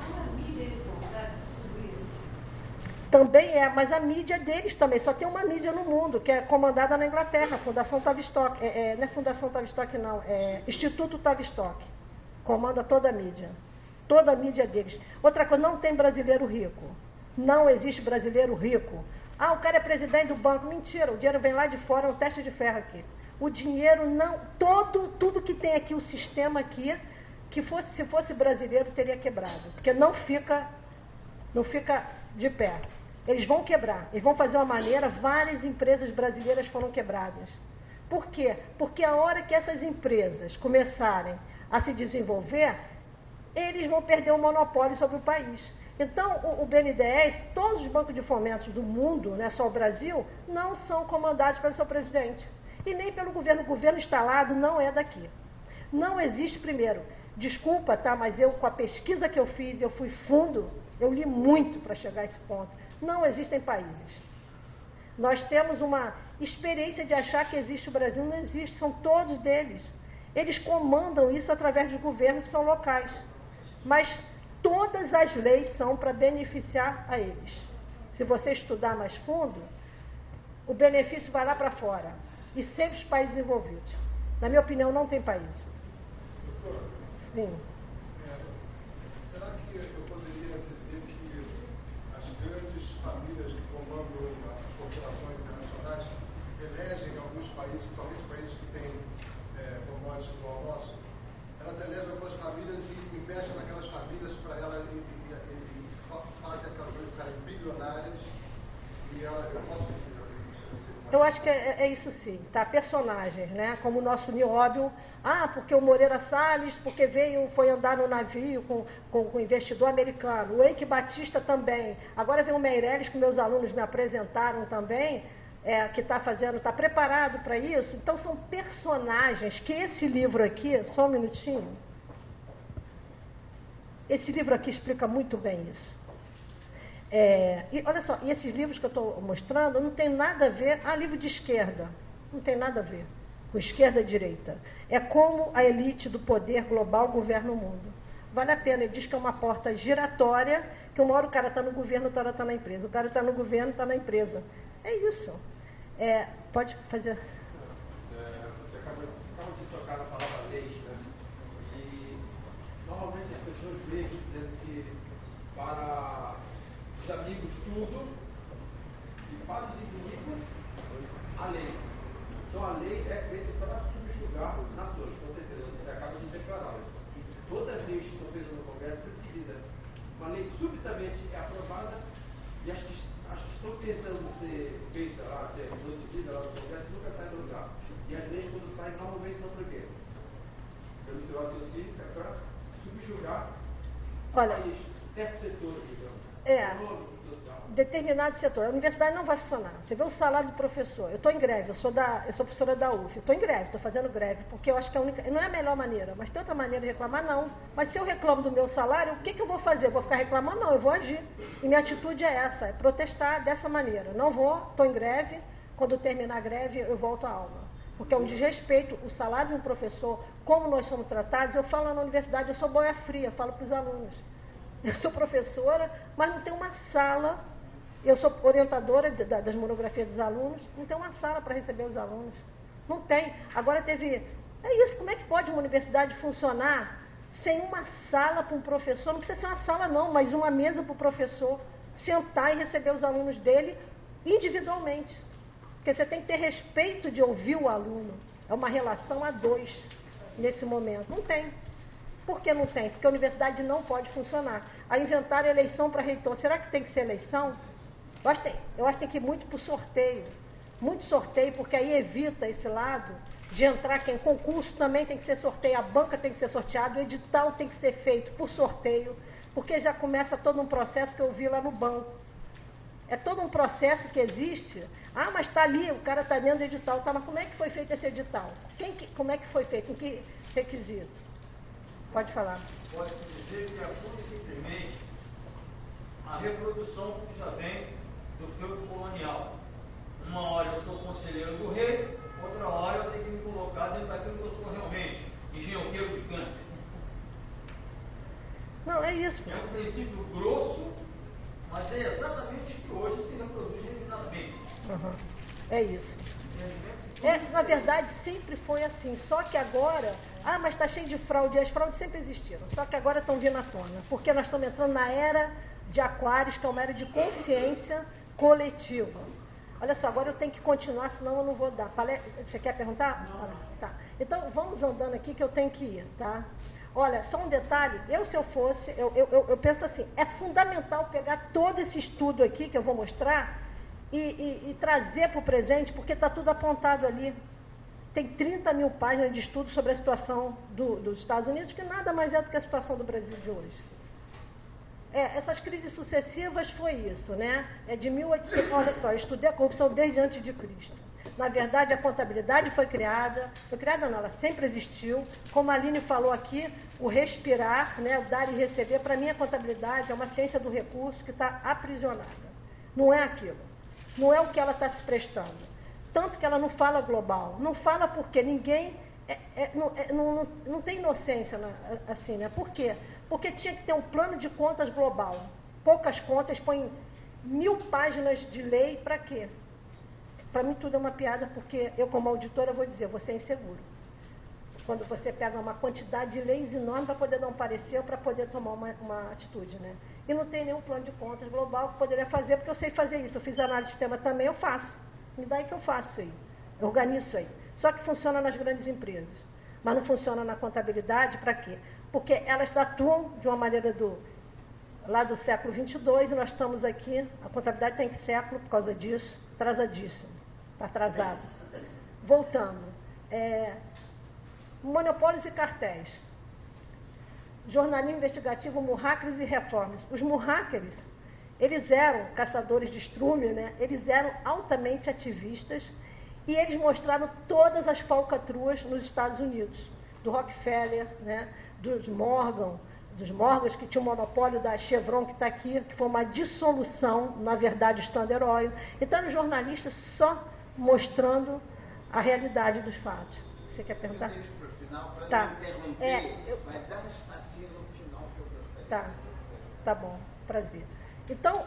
Também é, mas a mídia é deles também. Só tem uma mídia no mundo, que é comandada na Inglaterra, a Fundação Tavistock. Não é Fundação Tavistock, não. É Instituto Tavistock. Comanda toda a mídia. Toda a mídia é deles. Outra coisa, não tem brasileiro rico. Não existe brasileiro rico. Ah, o cara é presidente do banco. Mentira, o dinheiro vem lá de fora, é um teste de ferro aqui. O dinheiro não... Tudo que tem aqui, o sistema aqui, se fosse brasileiro, teria quebrado. Porque não fica de pé. Eles vão quebrar, eles vão fazer uma maneira, várias empresas brasileiras foram quebradas. Por quê? Porque a hora que essas empresas começarem a se desenvolver, eles vão perder o monopólio sobre o país. Então, o BNDES, todos os bancos de fomento do mundo, não é só o Brasil, não são comandados pelo seu presidente. E nem pelo governo. O governo instalado não é daqui. Não existe, primeiro, desculpa, tá? Mas eu, com a pesquisa que eu fiz, eu fui fundo, eu li muito para chegar a esse ponto. Não existem países. Nós temos uma experiência de achar que existe o Brasil, não existe, são todos deles. Eles comandam isso através de governos que são locais. Mas todas as leis são para beneficiar a eles. Se você estudar mais fundo, o benefício vai lá para fora. E sempre os países envolvidos. Na minha opinião, não tem país. Sim. Será que eu poderia dizer que as grandes famílias que comandam as corporações internacionais elegem em alguns países, principalmente países que têm commodities igual ao nosso, elas elegem algumas famílias e investem naquelas famílias para elas e fazem aquelas coisas ficarem bilionárias e eu posso dizer. Eu acho que é isso sim, tá? Personagens, né? Como o nosso Nióbio, porque o Moreira Salles, porque foi andar no navio com o investidor americano. O Eike Batista também. Agora vem o Meirelles, que meus alunos me apresentaram também, que está preparado para isso. Então são personagens que esse livro aqui, só um minutinho, esse livro aqui explica muito bem isso. E olha só, e esses livros que eu estou mostrando não tem nada a ver, livro de esquerda, não tem nada a ver com esquerda e direita. É como a elite do poder global governa o mundo. Vale a pena, ele diz que é uma porta giratória, que uma hora o cara está no governo, outra hora está na empresa. O cara está no governo, está na empresa. É isso. Pode fazer. Você acabou de tocar na palavra leis, né? E normalmente as pessoas veem dizendo que para os amigos tudo e para os inimigos a lei. Então a lei é feita para subjugar os nações, com certeza, você acaba de declarar. Todas as leis que são feitas no Congresso precisam. Uma lei subitamente é aprovada e as que estão tentando ser feitas lá, ser produzidas lá no Congresso, nunca saem do lugar. E as leis, quando saem, normalmente são para quê? Pelo seu raciocínio, é para subjugar o país, certos setores, digamos. Determinado setor. A universidade não vai funcionar. Você vê o salário do professor. Eu estou em greve, eu sou professora da UF. Estou em greve, estou fazendo greve, porque eu acho que não é a melhor maneira, mas tem outra maneira de reclamar, não. Mas se eu reclamo do meu salário, o que eu vou fazer? Eu vou ficar reclamando? Não, eu vou agir. E minha atitude é essa, é protestar dessa maneira. Não vou, estou em greve, quando terminar a greve, eu volto à aula. Porque é um desrespeito, o salário de um professor, como nós somos tratados, eu falo na universidade, eu sou boia fria, falo para os alunos. Eu sou professora, mas não tem uma sala. Eu sou orientadora das monografias dos alunos, não tem uma sala para receber os alunos. Não tem. Agora teve... É isso, como é que pode uma universidade funcionar sem uma sala para um professor? Não precisa ser uma sala não, mas uma mesa para o professor sentar e receber os alunos dele individualmente. Porque você tem que ter respeito de ouvir o aluno. É uma relação a dois nesse momento. Não tem. Por que não tem? Porque a universidade não pode funcionar. Aí inventaram eleição para reitor. Será que tem que ser eleição? Eu acho que tem que ir muito para o sorteio. Muito sorteio, porque aí evita esse lado de entrar quem? Concurso também tem que ser sorteio, a banca tem que ser sorteada, o edital tem que ser feito por sorteio, porque já começa todo um processo que eu vi lá no banco. É todo um processo que existe. Ah, mas está ali, o cara está vendo o edital. Tá, mas como é que foi feito esse edital? Como é que foi feito? Em que requisito? Pode falar. Pode-se dizer que é pura e simplesmente a reprodução que já vem do feudo colonial. Uma hora eu sou conselheiro do rei, outra hora eu tenho que me colocar dentro daquilo que eu sou realmente, engenhoqueiro de canto. Não, é isso. É um princípio grosso, mas é exatamente o que hoje se reproduz refinadamente. Uhum. É isso. Na verdade, sempre foi assim. Só que agora, mas está cheio de fraude. As fraudes sempre existiram. Só que agora estão vindo à tona. Porque nós estamos entrando na era de Aquários, que é uma era de consciência coletiva. Olha só, agora eu tenho que continuar, senão eu não vou dar. Você quer perguntar? Não. Tá. Então, vamos andando aqui que eu tenho que ir, tá? Olha, só um detalhe. Se eu fosse, eu penso assim, é fundamental pegar todo esse estudo aqui que eu vou mostrar e trazer para o presente, porque está tudo apontado ali. Tem 30 mil páginas de estudo sobre a situação dos Estados Unidos, que nada mais é do que a situação do Brasil de hoje. Essas crises sucessivas foi isso, né? De 1800, olha só, eu estudei a corrupção desde antes de Cristo. Na verdade, a contabilidade foi criada não, ela sempre existiu. Como a Aline falou aqui, o respirar, né, o dar e receber, para mim a contabilidade é uma ciência do recurso que está aprisionada. Não é aquilo. Não é o que ela está se prestando. Tanto que ela não fala global. Não fala porque ninguém... não tem inocência assim, né? Por quê? Porque tinha que ter um plano de contas global. Poucas contas, põem 1000 páginas de lei, para quê? Para mim tudo é uma piada, porque eu como auditora vou dizer, você é inseguro. Quando você pega uma quantidade de leis enorme para poder dar um parecer ou para poder tomar uma atitude, né? E não tem nenhum plano de contas global que poderia fazer, porque eu sei fazer isso. Eu fiz análise de sistema também, eu faço. Me dá aí que eu faço aí. Eu organizo aí. Só que funciona nas grandes empresas. Mas não funciona na contabilidade, para quê? Porque elas atuam de uma maneira lá do século 22 e nós estamos aqui, a contabilidade tem que século por causa disso, atrasadíssimo, está atrasado. Voltando, monopólios e cartéis, jornalismo investigativo, murráqueres e reformas. Os murráqueres, eles eram caçadores de estrume, né? Eles eram altamente ativistas e eles mostraram todas as falcatruas nos Estados Unidos, do Rockefeller, né? dos Morgans, que tinha o monopólio da Chevron, que está aqui, que foi uma dissolução, na verdade, Standard Oil. Então, eram jornalistas só mostrando a realidade dos fatos. Você quer perguntar? Eu deixo para o final, para tá. não interromper, vai dar um espacinho no final que eu gostaria. Tá bom, prazer. Então,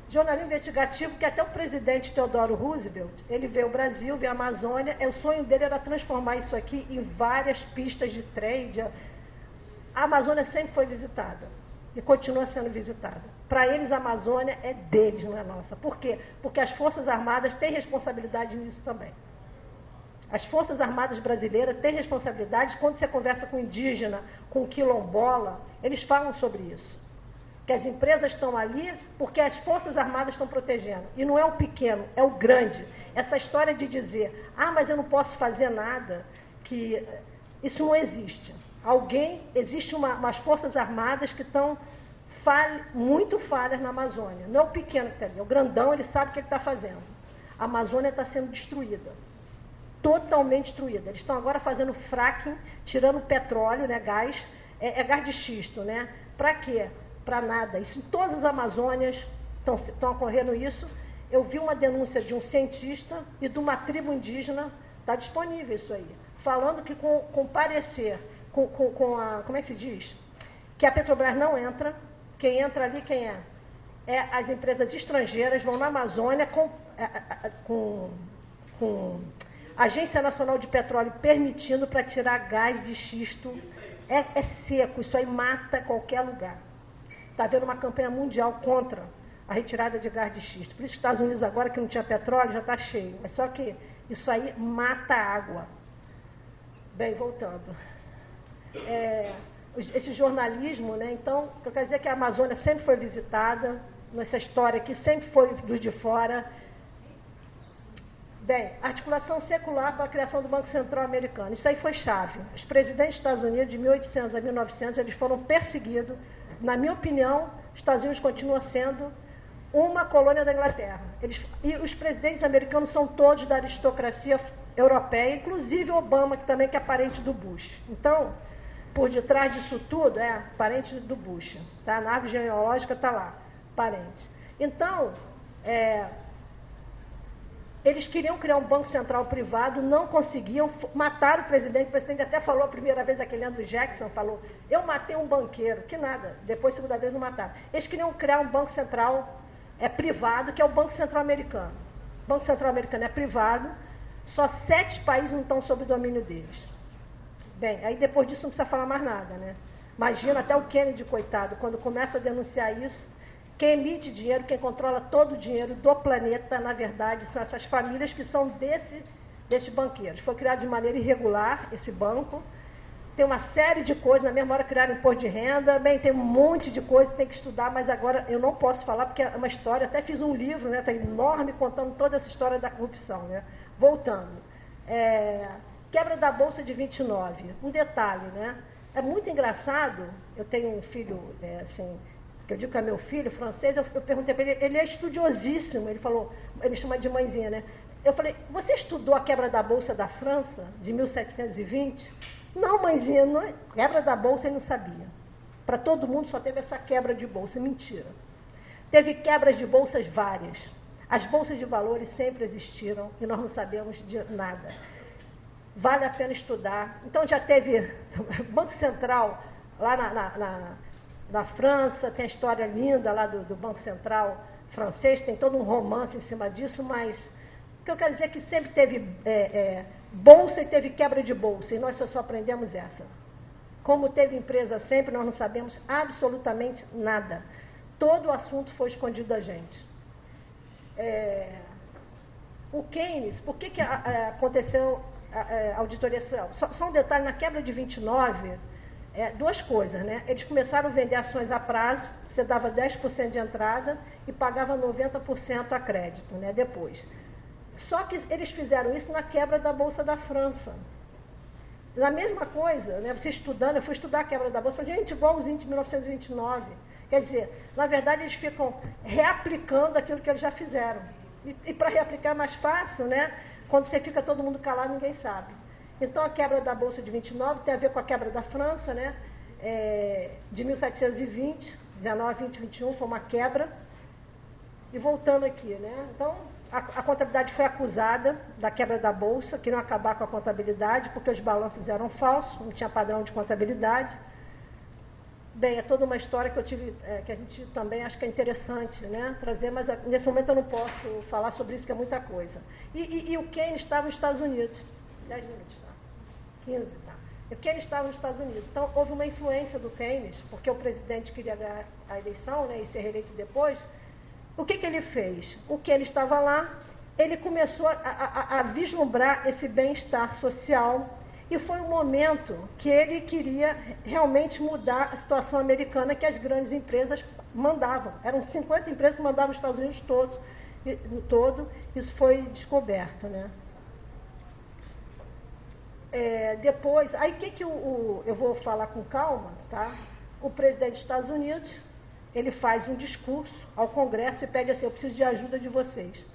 jornalismo investigativo, que até o presidente Theodore Roosevelt, ele veio ao Brasil, veio à Amazônia, o sonho dele era transformar isso aqui em várias pistas de trem. A Amazônia sempre foi visitada e continua sendo visitada. Para eles, a Amazônia é deles, não é nossa. Por quê? Porque as Forças Armadas têm responsabilidade nisso também. As Forças Armadas brasileiras têm responsabilidade. Quando você conversa com indígena, com quilombola, eles falam sobre isso. Que as empresas estão ali porque as Forças Armadas estão protegendo. E não é o pequeno, é o grande. Essa história de dizer, mas eu não posso fazer nada, que isso não existe. Existe umas Forças Armadas que estão muito falhas na Amazônia. Não é o pequeno que está ali, é o grandão, ele sabe o que ele está fazendo. A Amazônia está sendo destruída. Totalmente destruída. Eles estão agora fazendo fracking, tirando petróleo, né, gás, gás de xisto, né? Para quê? Para nada. Isso em todas as Amazônias estão ocorrendo isso. Eu vi uma denúncia de um cientista e de uma tribo indígena, está disponível isso aí, falando que com parecer, como é que se diz? Que a Petrobras não entra, quem entra ali, quem é? As empresas estrangeiras vão na Amazônia com Agência Nacional de Petróleo permitindo para tirar gás de xisto. É seco, isso aí mata qualquer lugar. Está havendo uma campanha mundial contra a retirada de gás de xisto. Por isso que os Estados Unidos agora, que não tinha petróleo, já está cheio. Mas só que isso aí mata a água. Bem, voltando. esse jornalismo, né? Então, eu quero dizer que a Amazônia sempre foi visitada, nessa história aqui sempre foi dos de fora. Bem, articulação secular para a criação do Banco Central americano. Isso aí foi chave. Os presidentes dos Estados Unidos, de 1800 a 1900, eles foram perseguidos. Na minha opinião, os Estados Unidos continua sendo uma colônia da Inglaterra. E os presidentes americanos são todos da aristocracia europeia, inclusive Obama, que também que é parente do Bush. Então, por detrás disso tudo, parente do Bush. Tá? Na árvore genealógica está lá, parente. Então, eles queriam criar um banco central privado, não conseguiam, mataram o presidente até falou a primeira vez, aquele Andrew Jackson falou, eu matei um banqueiro, que nada, depois a segunda vez não mataram. Eles queriam criar um banco central privado, que é o Banco Central Americano. O Banco Central Americano é privado, só 7 países não estão sob o domínio deles. Bem, aí depois disso não precisa falar mais nada, né? Imagina até o Kennedy, coitado, quando começa a denunciar isso, quem emite dinheiro, quem controla todo o dinheiro do planeta, na verdade, são essas famílias que são desses banqueiros. Foi criado de maneira irregular esse banco. Tem uma série de coisas, na mesma hora criaram imposto de renda. Bem, tem um monte de coisa que tem que estudar, mas agora eu não posso falar, porque é uma história, até fiz um livro, né, tá enorme, contando toda essa história da corrupção. Né? Voltando. Quebra da Bolsa de 29. Um detalhe, né? É muito engraçado, eu tenho um filho, que eu digo que é meu filho, francês, eu perguntei para ele é estudiosíssimo, ele falou, ele chama de mãezinha, né? Eu falei, você estudou a quebra da Bolsa da França, de 1720? Não, mãezinha, não, quebra da Bolsa ele não sabia. Para todo mundo só teve essa quebra de bolsa, mentira. Teve quebras de bolsas várias. As bolsas de valores sempre existiram e nós não sabemos de nada. Vale a pena estudar. Então já teve Banco Central lá na França, tem a história linda lá do Banco Central francês, tem todo um romance em cima disso, mas o que eu quero dizer é que sempre teve bolsa e teve quebra de bolsa, e nós só aprendemos essa. Como teve empresa sempre, nós não sabemos absolutamente nada. Todo o assunto foi escondido da gente. O Keynes, por que aconteceu a auditoria social? Só um detalhe, na quebra de 29... duas coisas, né? Eles começaram a vender ações a prazo, você dava 10% de entrada e pagava 90% a crédito, né? Depois. Só que eles fizeram isso na quebra da Bolsa da França. Na mesma coisa, né? Você estudando, eu fui estudar a quebra da Bolsa, falei, gente, igualzinho de 1929. Quer dizer, na verdade eles ficam reaplicando aquilo que eles já fizeram. E para reaplicar é mais fácil, né? Quando você fica todo mundo calado, ninguém sabe. Então, a quebra da Bolsa de 29 tem a ver com a quebra da França, né? De 1720, 19, 20, 21, foi uma quebra. E voltando aqui, né? Então, a contabilidade foi acusada da quebra da Bolsa, queriam acabar com a contabilidade, porque os balanços eram falsos, não tinha padrão de contabilidade. Bem, é toda uma história que eu tive, que a gente também acho que é interessante, né, trazer, mas nesse momento eu não posso falar sobre isso, que é muita coisa. E o Keynes estava nos Estados Unidos. 10 minutos, tá? 15, tá? O Keynes estava nos Estados Unidos. Então, houve uma influência do Keynes, porque o presidente queria ganhar a eleição, né, e ser reeleito depois. O que ele fez? O Keynes estava lá, ele começou a vislumbrar esse bem-estar social, e foi um momento que ele queria realmente mudar a situação americana que as grandes empresas mandavam. Eram 50 empresas que mandavam os Estados Unidos todo. Isso foi descoberto, né? Depois, aí eu vou falar com calma, tá? O presidente dos Estados Unidos, ele faz um discurso ao Congresso e pede assim, eu preciso de ajuda de vocês.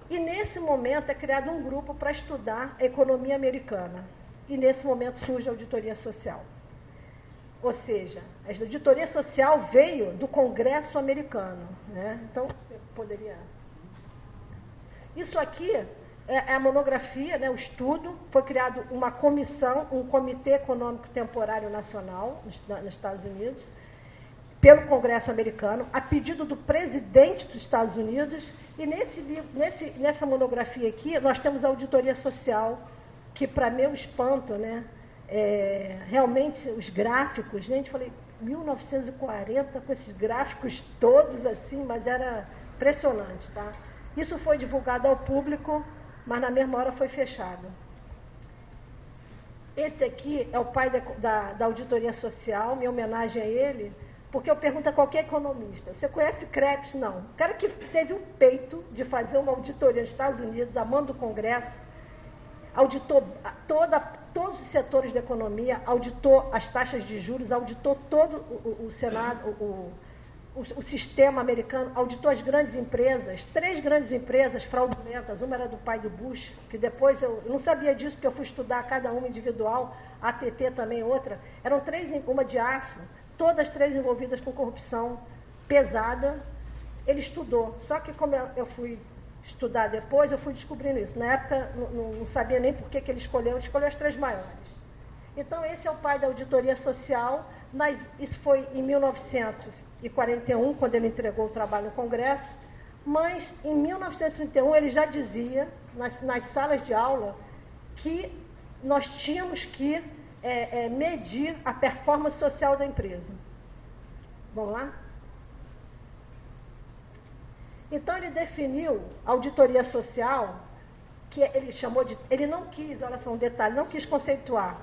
E nesse momento é criado um grupo para estudar a economia americana. E nesse momento surge a auditoria social. Ou seja, a auditoria social veio do Congresso americano, né? Então, você poderia... Isso aqui é a monografia, né, o estudo. Foi criado uma comissão, um Comitê Econômico Temporário Nacional nos Estados Unidos, pelo Congresso americano, a pedido do presidente dos Estados Unidos. E nessa monografia aqui, nós temos a auditoria social, que, para meu espanto, né, realmente os gráficos, gente, falei, 1940, com esses gráficos todos assim, mas era impressionante, tá? Isso foi divulgado ao público, mas na mesma hora foi fechado. Esse aqui é o pai da auditoria social, minha homenagem a ele, porque eu pergunto a qualquer economista, você conhece Krebs? Não. O cara que teve o peito de fazer uma auditoria nos Estados Unidos, a mão do Congresso, auditou todos os setores da economia, auditou as taxas de juros, auditou todo o Senado, o sistema americano, auditou as grandes empresas, 3 grandes empresas fraudulentas, uma era do pai do Bush, que depois eu não sabia disso porque eu fui estudar cada uma individual, a ATT também outra, eram 3, uma de aço, todas 3 envolvidas com corrupção pesada, ele estudou, só que como eu fui estudar depois, eu fui descobrindo isso, na época não sabia nem por que ele escolheu as 3 maiores. Então esse é o pai da auditoria social, mas isso foi em 1941, quando ele entregou o trabalho no Congresso, mas em 1931 ele já dizia, nas salas de aula, que nós tínhamos que medir a performance social da empresa. Vamos lá? Então ele definiu a auditoria social, que ele chamou de... Ele não quis, olha só um detalhe, não quis conceituar,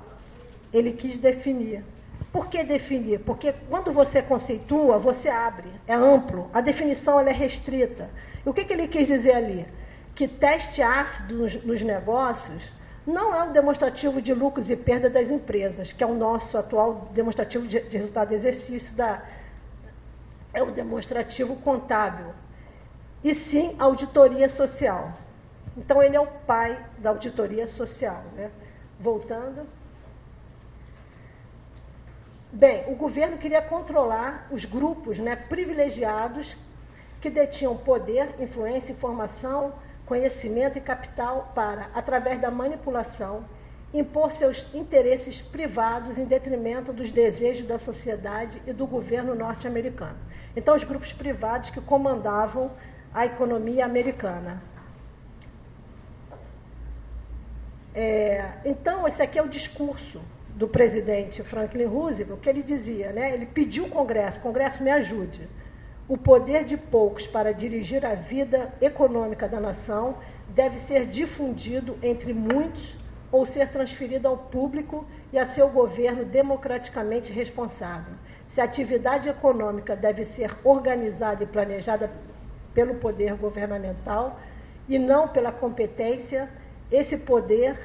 ele quis definir. Por que definir? Porque quando você conceitua, você abre, é amplo, a definição ela é restrita. E o que ele quis dizer ali? Que teste ácido nos negócios não é um demonstrativo de lucros e perda das empresas, que é o nosso atual demonstrativo de resultado de exercício, é o demonstrativo contábil, e sim auditoria social. Então ele é o pai da auditoria social, né? Voltando. Bem, o governo queria controlar os grupos, né, privilegiados que detinham poder, influência, informação, conhecimento e capital para, através da manipulação, impor seus interesses privados em detrimento dos desejos da sociedade e do governo norte-americano. Então, os grupos privados que comandavam a economia americana. Então, esse aqui é o discurso do presidente Franklin Roosevelt, que ele dizia, né, ele pediu ao Congresso me ajude. O poder de poucos para dirigir a vida econômica da nação deve ser difundido entre muitos ou ser transferido ao público e a seu governo democraticamente responsável. Se a atividade econômica deve ser organizada e planejada pelo poder governamental e não pela competência, esse poder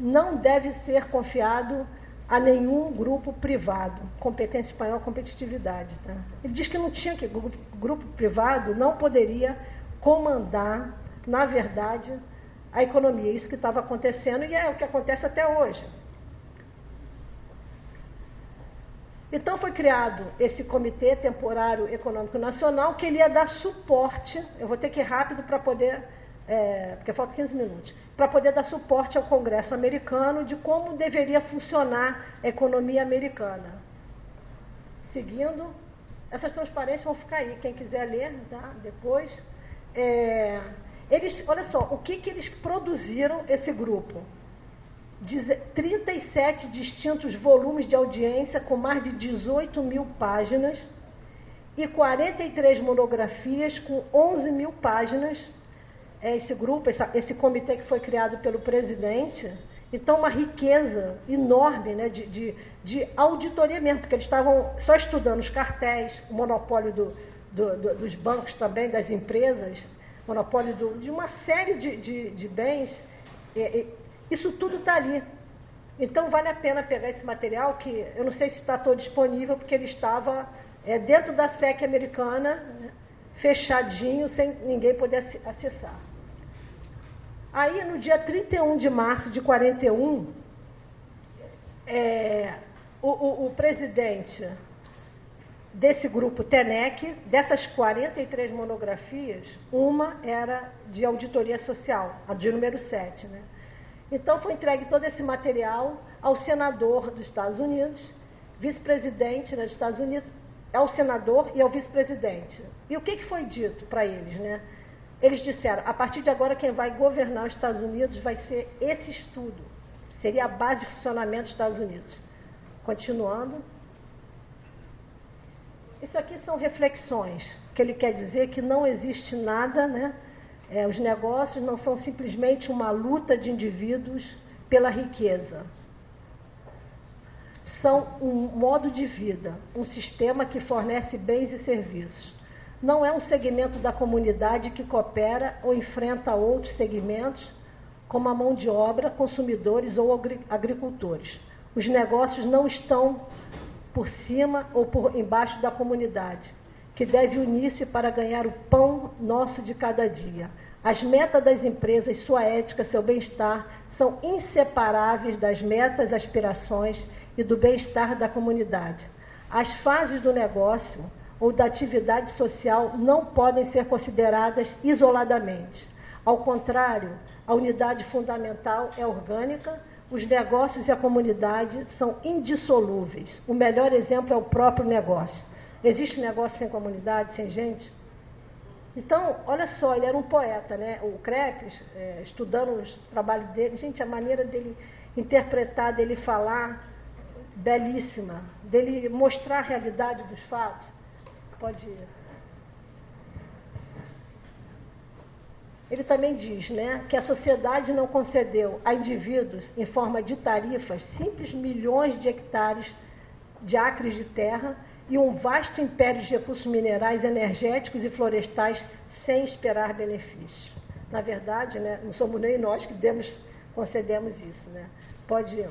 não deve ser confiado a nenhum grupo privado. Competência espanhola, competitividade. Tá? Ele diz que não tinha que, o grupo privado não poderia comandar, na verdade, a economia. Isso que estava acontecendo e é o que acontece até hoje. Então foi criado esse Comitê Temporário Econômico Nacional, que ele ia dar suporte, eu vou ter que ir rápido para poder, porque faltam 15 minutos, para poder dar suporte ao Congresso americano de como deveria funcionar a economia americana. Seguindo, essas transparências vão ficar aí, quem quiser ler, tá? Depois. Olha só, o que eles produziram, esse grupo? 37 distintos volumes de audiência com mais de 18 mil páginas e 43 monografias com 11 mil páginas. Esse grupo, esse comitê que foi criado pelo presidente, então uma riqueza enorme, né, de auditoria mesmo, porque eles estavam só estudando os cartéis, o monopólio dos bancos também, das empresas, monopólio de uma série de bens. Isso tudo está ali. Então vale a pena pegar esse material, que eu não sei se está todo disponível, porque ele estava dentro da SEC americana, né, fechadinho, sem ninguém poder acessar. Aí, no dia 31 de março de 41, o presidente desse grupo TENEC, dessas 43 monografias, uma era de auditoria social, a de número 7, né? Então foi entregue todo esse material ao senador dos Estados Unidos, vice-presidente, né, dos Estados Unidos, ao senador e ao vice-presidente. E o que foi dito para eles, né? Eles disseram, a partir de agora quem vai governar os Estados Unidos vai ser esse estudo. Seria a base de funcionamento dos Estados Unidos. Continuando. Isso aqui são reflexões, que ele quer dizer que não existe nada, né? Os negócios não são simplesmente uma luta de indivíduos pela riqueza. são um modo de vida, um sistema que fornece bens e serviços. Não é um segmento da comunidade que coopera ou enfrenta outros segmentos, como a mão de obra, consumidores ou agricultores. Os negócios não estão por cima ou por embaixo da comunidade, que deve unir-se para ganhar o pão nosso de cada dia. As metas das empresas, sua ética, seu bem-estar, são inseparáveis das metas, aspirações e do bem-estar da comunidade. As fases do negócio ou da atividade social não podem ser consideradas isoladamente. Ao contrário, a unidade fundamental é orgânica, os negócios e a comunidade são indissolúveis. O melhor exemplo é o próprio negócio. Existe negócio sem comunidade, sem gente? Então, olha só, ele era um poeta, né? O Crepes, estudando o trabalho dele, gente, a maneira dele interpretar, dele falar, belíssima, dele mostrar a realidade dos fatos. Pode ir. Ele também diz, né, que a sociedade não concedeu a indivíduos, em forma de tarifas, simples milhões de hectares de acres de terra e um vasto império de recursos minerais, energéticos e florestais sem esperar benefícios. Na verdade, né, não somos nem nós que concedemos isso. Né? Pode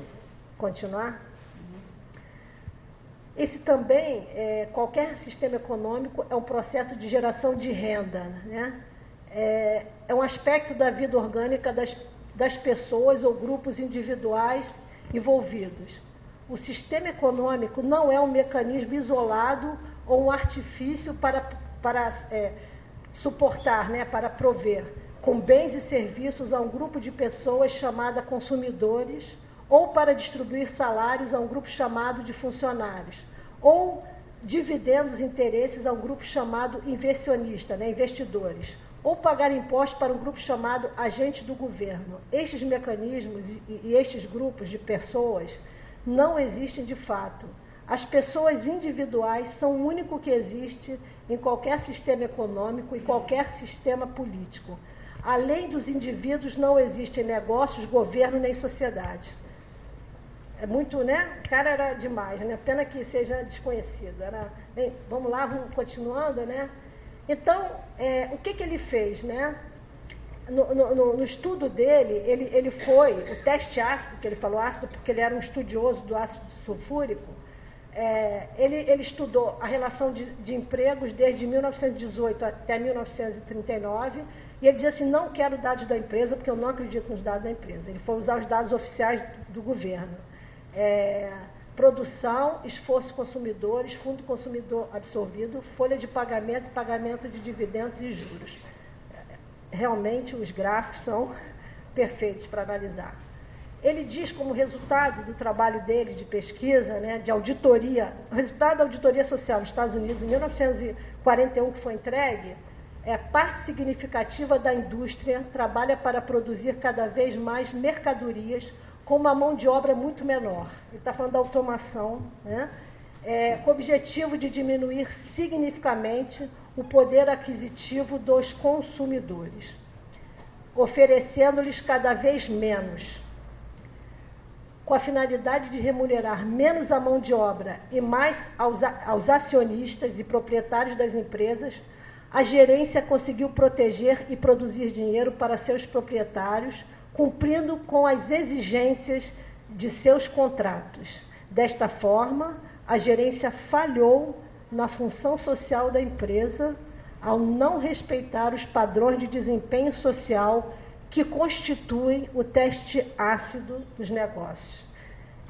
continuar? Esse também, qualquer sistema econômico é um processo de geração de renda. Né? É um aspecto da vida orgânica das pessoas ou grupos individuais envolvidos. O sistema econômico não é um mecanismo isolado ou um artifício para suportar, né, para prover com bens e serviços a um grupo de pessoas chamada consumidores ou para distribuir salários a um grupo chamado de funcionários ou dividendos e interesses a um grupo chamado inversionista, né, investidores, ou pagar impostos para um grupo chamado agente do governo. Estes mecanismos e estes grupos de pessoas não existem de fato. As pessoas individuais são o único que existe em qualquer sistema econômico e qualquer sistema político. Além dos indivíduos, não existem negócios, governo nem sociedade. É muito, né? O cara era demais, né? Pena que seja desconhecido. Bem, vamos lá, vamos continuando, né? Então, o que ele fez, né? No estudo dele, ele foi, o teste ácido, que ele falou ácido porque ele era um estudioso do ácido sulfúrico, ele estudou a relação de empregos desde 1918 até 1939, e ele dizia assim, não quero dados da empresa, porque eu não acredito nos dados da empresa. Ele foi usar os dados oficiais do governo. Produção, esforço consumidores, fundo consumidor absorvido, folha de pagamento, pagamento de dividendos e juros. Realmente os gráficos são perfeitos para analisar. Ele diz como resultado do trabalho dele de pesquisa, né, de auditoria, o resultado da auditoria social nos Estados Unidos em 1941 que foi entregue, parte significativa da indústria trabalha para produzir cada vez mais mercadorias com uma mão de obra muito menor. Ele está falando da automação, né? Com o objetivo de diminuir significativamente o poder aquisitivo dos consumidores, oferecendo-lhes cada vez menos, com a finalidade de remunerar menos a mão de obra e mais aos acionistas e proprietários das empresas. A gerência conseguiu proteger e produzir dinheiro para seus proprietários, cumprindo com as exigências de seus contratos. Desta forma, a gerência falhou na função social da empresa ao não respeitar os padrões de desempenho social que constituem o teste ácido dos negócios.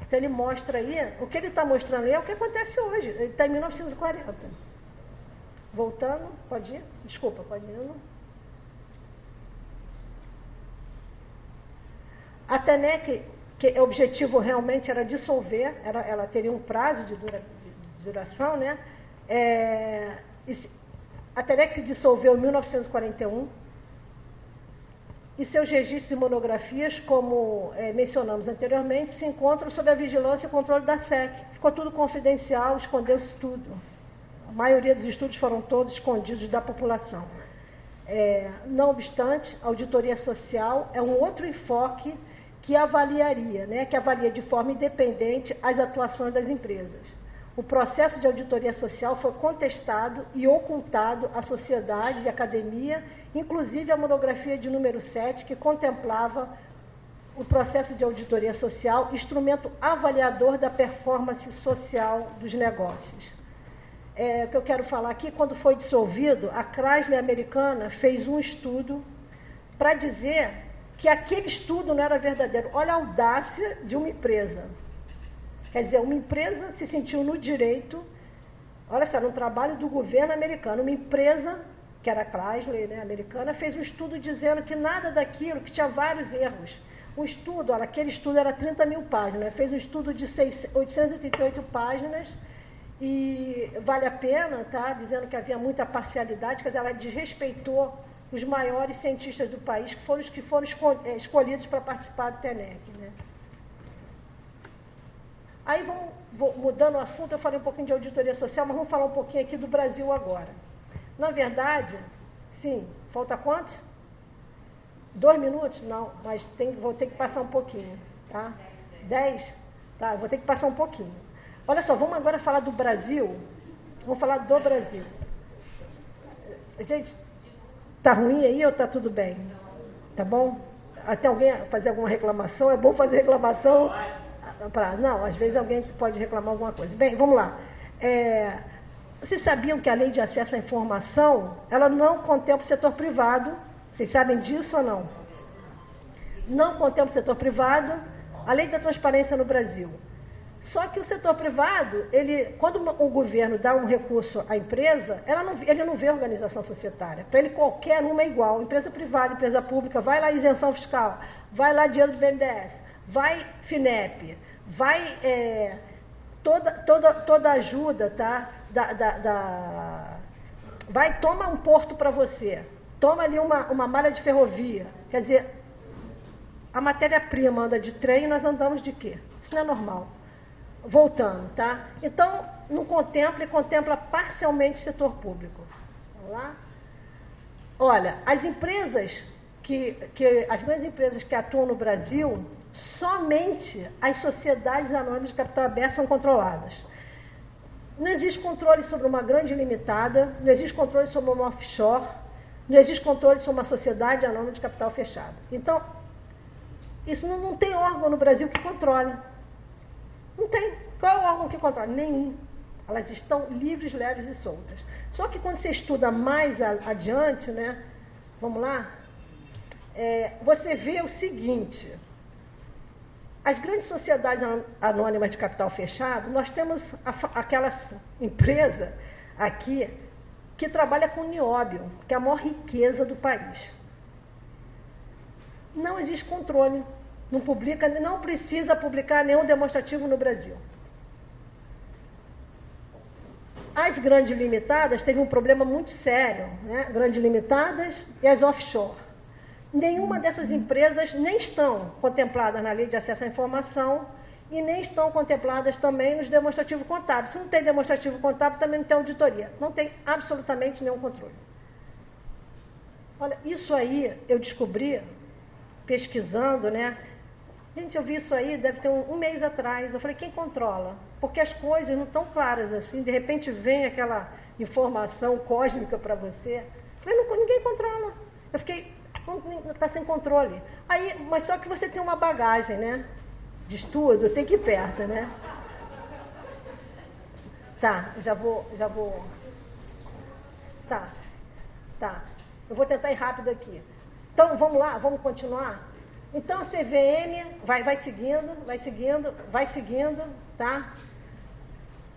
Então ele mostra aí, o que ele está mostrando aí é o que acontece hoje. Ele está em 1940. Voltando, pode ir? Desculpa, pode ir. Não? A TENEC, que o objetivo realmente era dissolver, ela teria um prazo de duração, né? A TENEC se dissolveu em 1941 e seus registros e monografias, como mencionamos anteriormente, se encontram sob a vigilância e controle da SEC. Ficou tudo confidencial, escondeu-se tudo. A maioria dos estudos foram todos escondidos da população. Não obstante, a auditoria social é um outro enfoque que avaliaria, né, que avalia de forma independente as atuações das empresas. O processo de auditoria social foi contestado e ocultado à sociedade e à academia, inclusive a monografia de número 7, que contemplava o processo de auditoria social, instrumento avaliador da performance social dos negócios. O que eu quero falar aqui, quando foi dissolvido, a Chrysler americana fez um estudo para dizer que aquele estudo não era verdadeiro. Olha a audácia de uma empresa. Quer dizer, uma empresa se sentiu no direito, olha só, no trabalho do governo americano, uma empresa, que era a Chrysler, né, americana, fez um estudo dizendo que nada daquilo, que tinha vários erros. Um estudo, olha, aquele estudo era 30 mil páginas, fez um estudo de 838 páginas, e vale a pena, tá, dizendo que havia muita parcialidade, quer dizer, ela desrespeitou os maiores cientistas do país, que foram os que foram escolhidos para participar do TENEC, né. Aí mudando o assunto, eu falei um pouquinho de auditoria social, mas vamos falar um pouquinho aqui do Brasil agora. Na verdade, sim, falta quantos? 2 minutos? Não, mas vou ter que passar um pouquinho, tá? 10? Tá, vou ter que passar um pouquinho. Olha só, vamos agora falar do Brasil. Vamos falar do Brasil. Gente, tá ruim aí ou tá tudo bem? Tá bom? Até alguém fazer alguma reclamação? É bom fazer reclamação? Não, às vezes alguém pode reclamar alguma coisa. Bem, vamos lá. Vocês sabiam que a lei de acesso à informação, ela não contempla o setor privado? Vocês sabem disso ou não? Não contempla o setor privado, a lei da transparência no Brasil. Só que o setor privado, quando o governo dá um recurso à empresa, ele não vê organização societária. Para ele, qualquer uma é igual. Empresa privada, empresa pública, vai lá isenção fiscal, vai lá dinheiro do BNDES, vai FINEP, vai toda ajuda, tá? Vai, toma um porto para você, toma ali uma malha de ferrovia. Quer dizer, a matéria-prima anda de trem e nós andamos de quê? Isso não é normal. Voltando, tá? Então, não contempla e contempla parcialmente o setor público. Vamos lá? Olha, as empresas as grandes empresas que atuam no Brasil, somente as sociedades anônimas de capital aberto são controladas. Não existe controle sobre uma grande limitada, não existe controle sobre uma offshore, não existe controle sobre uma sociedade anônima de capital fechado. Então, isso não tem órgão no Brasil que controle. Não tem. Qual é o órgão que controla? Nenhum. Elas estão livres, leves e soltas. Só que quando você estuda mais adiante, né? Vamos lá? Você vê o seguinte. As grandes sociedades anônimas de capital fechado, nós temos aquela empresa aqui que trabalha com nióbio, que é a maior riqueza do país. Não existe controle. Não precisa publicar nenhum demonstrativo no Brasil. As grandes limitadas teve um problema muito sério, né? Grandes limitadas e as offshore. Nenhuma dessas empresas nem estão contempladas na lei de acesso à informação e nem estão contempladas também nos demonstrativos contábeis. Se não tem demonstrativo contábil, também não tem auditoria. Não tem absolutamente nenhum controle. Olha, isso aí eu descobri pesquisando, né? Gente, eu vi isso aí, deve ter um mês atrás. Eu falei, quem controla? Porque as coisas não estão claras assim. De repente vem aquela informação cósmica para você. Eu falei, ninguém controla. Eu fiquei, está sem controle. Aí, mas só que você tem uma bagagem, né? De estudo, tem que ir perto, né? Tá, já vou. Tá. Eu vou tentar ir rápido aqui. Então, vamos lá, vamos continuar? Então, a CVM vai seguindo, tá?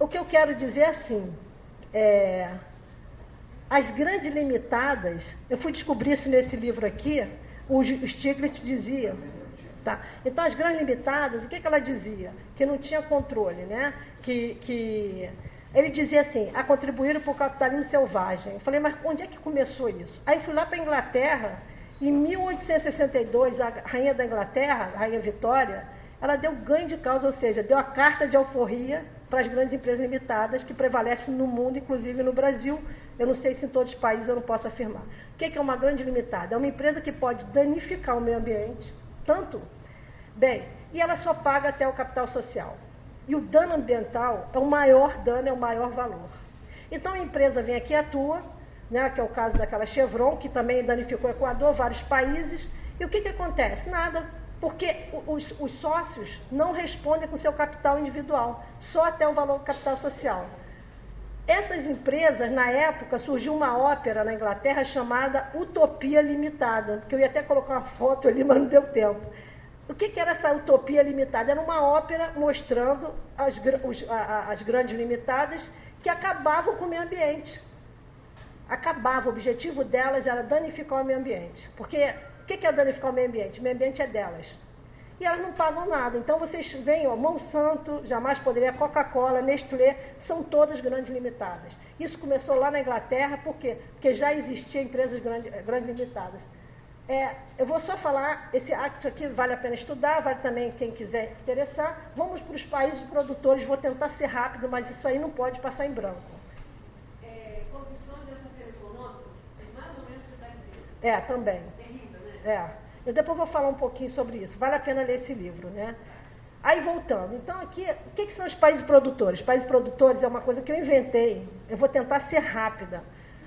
O que eu quero dizer é assim, as grandes limitadas, eu fui descobrir isso nesse livro aqui, o Stiglitz dizia, tá? Então, as grandes limitadas, o que ela dizia? Que não tinha controle, né? Que ele dizia assim, a contribuir para o capitalismo selvagem. Eu falei, mas onde é que começou isso? Aí fui lá para a Inglaterra. Em 1862, a rainha da Inglaterra, a rainha Vitória, ela deu ganho de causa, ou seja, deu a carta de alforria para as grandes empresas limitadas que prevalecem no mundo, inclusive no Brasil. Eu não sei se em todos os países eu não posso afirmar. O que é uma grande limitada? É uma empresa que pode danificar o meio ambiente, tanto Bem, e ela só paga até o capital social. E o dano ambiental é o maior dano, é o maior valor. Então a empresa vem aqui e atua, né, que é o caso daquela Chevron, que também danificou o Equador, vários países. E o que acontece? Nada, porque os sócios não respondem com seu capital individual, só até o valor do capital social. Essas empresas, na época, surgiu uma ópera na Inglaterra chamada Utopia Limitada, que eu ia até colocar uma foto ali, mas não deu tempo. O que era essa Utopia Limitada? Era uma ópera mostrando as grandes limitadas que acabavam com o meio ambiente. Acabava, o objetivo delas era danificar o meio ambiente. Porque o que é danificar o meio ambiente? O meio ambiente é delas. E elas não pagam nada. Então vocês veem, ó, Monsanto, jamais poderia, Coca-Cola, Nestlé, são todas grandes limitadas. Isso começou lá na Inglaterra, por quê? Porque já existiam empresas grandes limitadas. Eu vou só falar, esse acto aqui vale a pena estudar, vale também quem quiser se interessar. Vamos para os países produtores, vou tentar ser rápido, mas isso aí não pode passar em branco. Corrupção e desafio econômico, mais ou menos você está dizendo. Também. Terrível, né? Eu depois vou falar um pouquinho sobre isso. Vale a pena ler esse livro, né? Aí voltando, então aqui, o que são os países produtores? Países produtores é uma coisa que eu inventei, eu vou tentar ser rápida.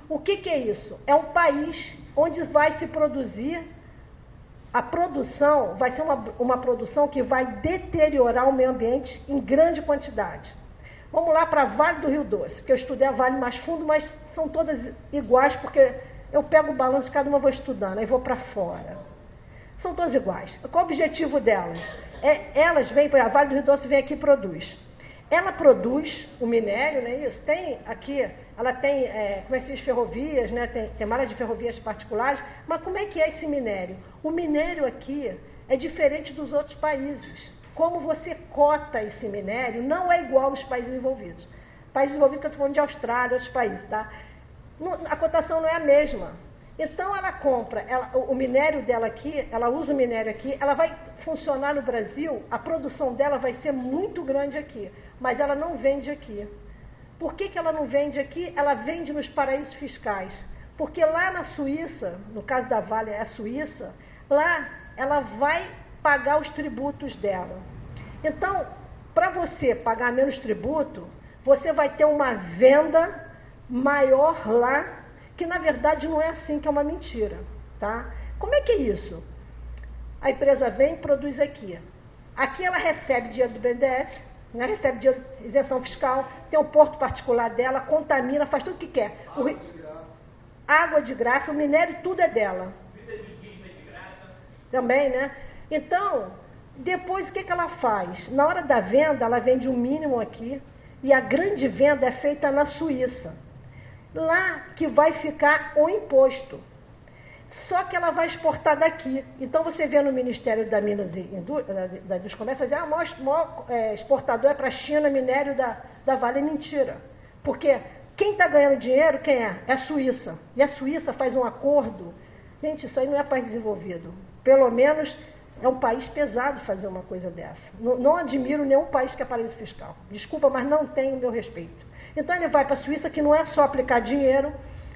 O que é isso? É um país onde vai se produzir, a produção vai ser uma produção que vai deteriorar o meio ambiente em grande quantidade. Vamos lá para Vale do Rio Doce, porque eu estudei a Vale mais fundo, mas são todas iguais, porque eu pego o balanço de cada uma, vou estudando, aí vou para fora. São todas iguais. Qual o objetivo delas? Elas vêm, a Vale do Rio Doce vem aqui e produz. Ela produz o minério, não é isso? Tem aqui, ela tem, como é que se diz, ferrovias, né? Tem malha de ferrovias particulares, mas como é que é esse minério? O minério aqui é diferente dos outros países. Como você cota esse minério não é igual nos países desenvolvidos. Países desenvolvidos, que eu estou falando de Austrália, outros países, tá? A cotação não é a mesma. Então ela compra, o minério dela aqui, ela usa o minério aqui, ela vai funcionar no Brasil, a produção dela vai ser muito grande aqui, mas ela não vende aqui. Por que ela não vende aqui? Ela vende nos paraísos fiscais. Porque lá na Suíça, no caso da Vale é a Suíça, lá ela vai pagar os tributos dela. Então, para você pagar menos tributo, você vai ter uma venda maior lá, que na verdade não é assim, que é uma mentira, tá? Como é que é isso? A empresa vem e produz aqui. Aqui ela recebe dinheiro do BNDES, né? Recebe dinheiro de isenção fiscal, tem um porto particular dela, contamina, faz tudo o que quer. Água de graça, o minério, tudo é dela. Vida de indígena de graça. Também, né? Então, depois o que ela faz? Na hora da venda, ela vende o mínimo aqui, e a grande venda é feita na Suíça. Lá que vai ficar o imposto. Só que ela vai exportar daqui. Então você vê no Ministério da Minas e dos Comércios, o maior exportador é para a China, minério da Vale. É mentira. Porque quem está ganhando dinheiro, quem é? É a Suíça. E a Suíça faz um acordo. Gente, isso aí não é país desenvolvido. Pelo menos é um país pesado fazer uma coisa dessa. Não admiro nenhum país que é paraíso fiscal. Desculpa, mas não tem o meu respeito. Então ele vai para a Suíça, que não é só aplicar dinheiro,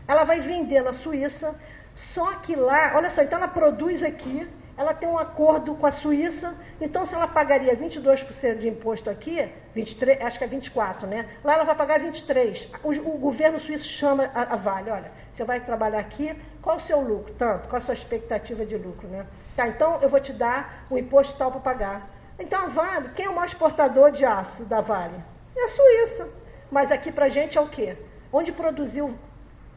ela vai vender na Suíça, só que lá, olha só, então ela produz aqui, ela tem um acordo com a Suíça, então se ela pagaria 22% de imposto aqui, 23, acho que é 24%, né? Lá ela vai pagar 23%. O governo suíço chama a Vale, olha, você vai trabalhar aqui, qual o seu lucro? Tanto, qual a sua expectativa de lucro, né? Tá, então eu vou te dar o imposto tal para pagar. Então a Vale, quem é o maior exportador de aço da Vale? É a Suíça. Mas aqui pra gente é o quê? Onde produziu,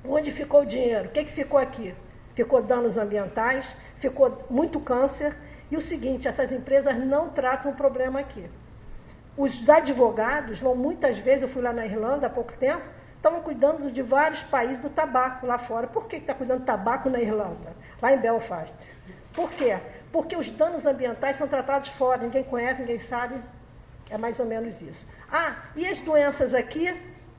onde ficou o dinheiro? O que ficou aqui? Ficou danos ambientais, ficou muito câncer. E o seguinte, essas empresas não tratam o problema aqui. Os advogados vão muitas vezes, eu fui lá na Irlanda há pouco tempo, estavam cuidando de vários países do tabaco lá fora. Por que está cuidando do tabaco na Irlanda? Lá em Belfast. Por quê? Porque os danos ambientais são tratados fora, ninguém conhece, ninguém sabe. É mais ou menos isso. E as doenças aqui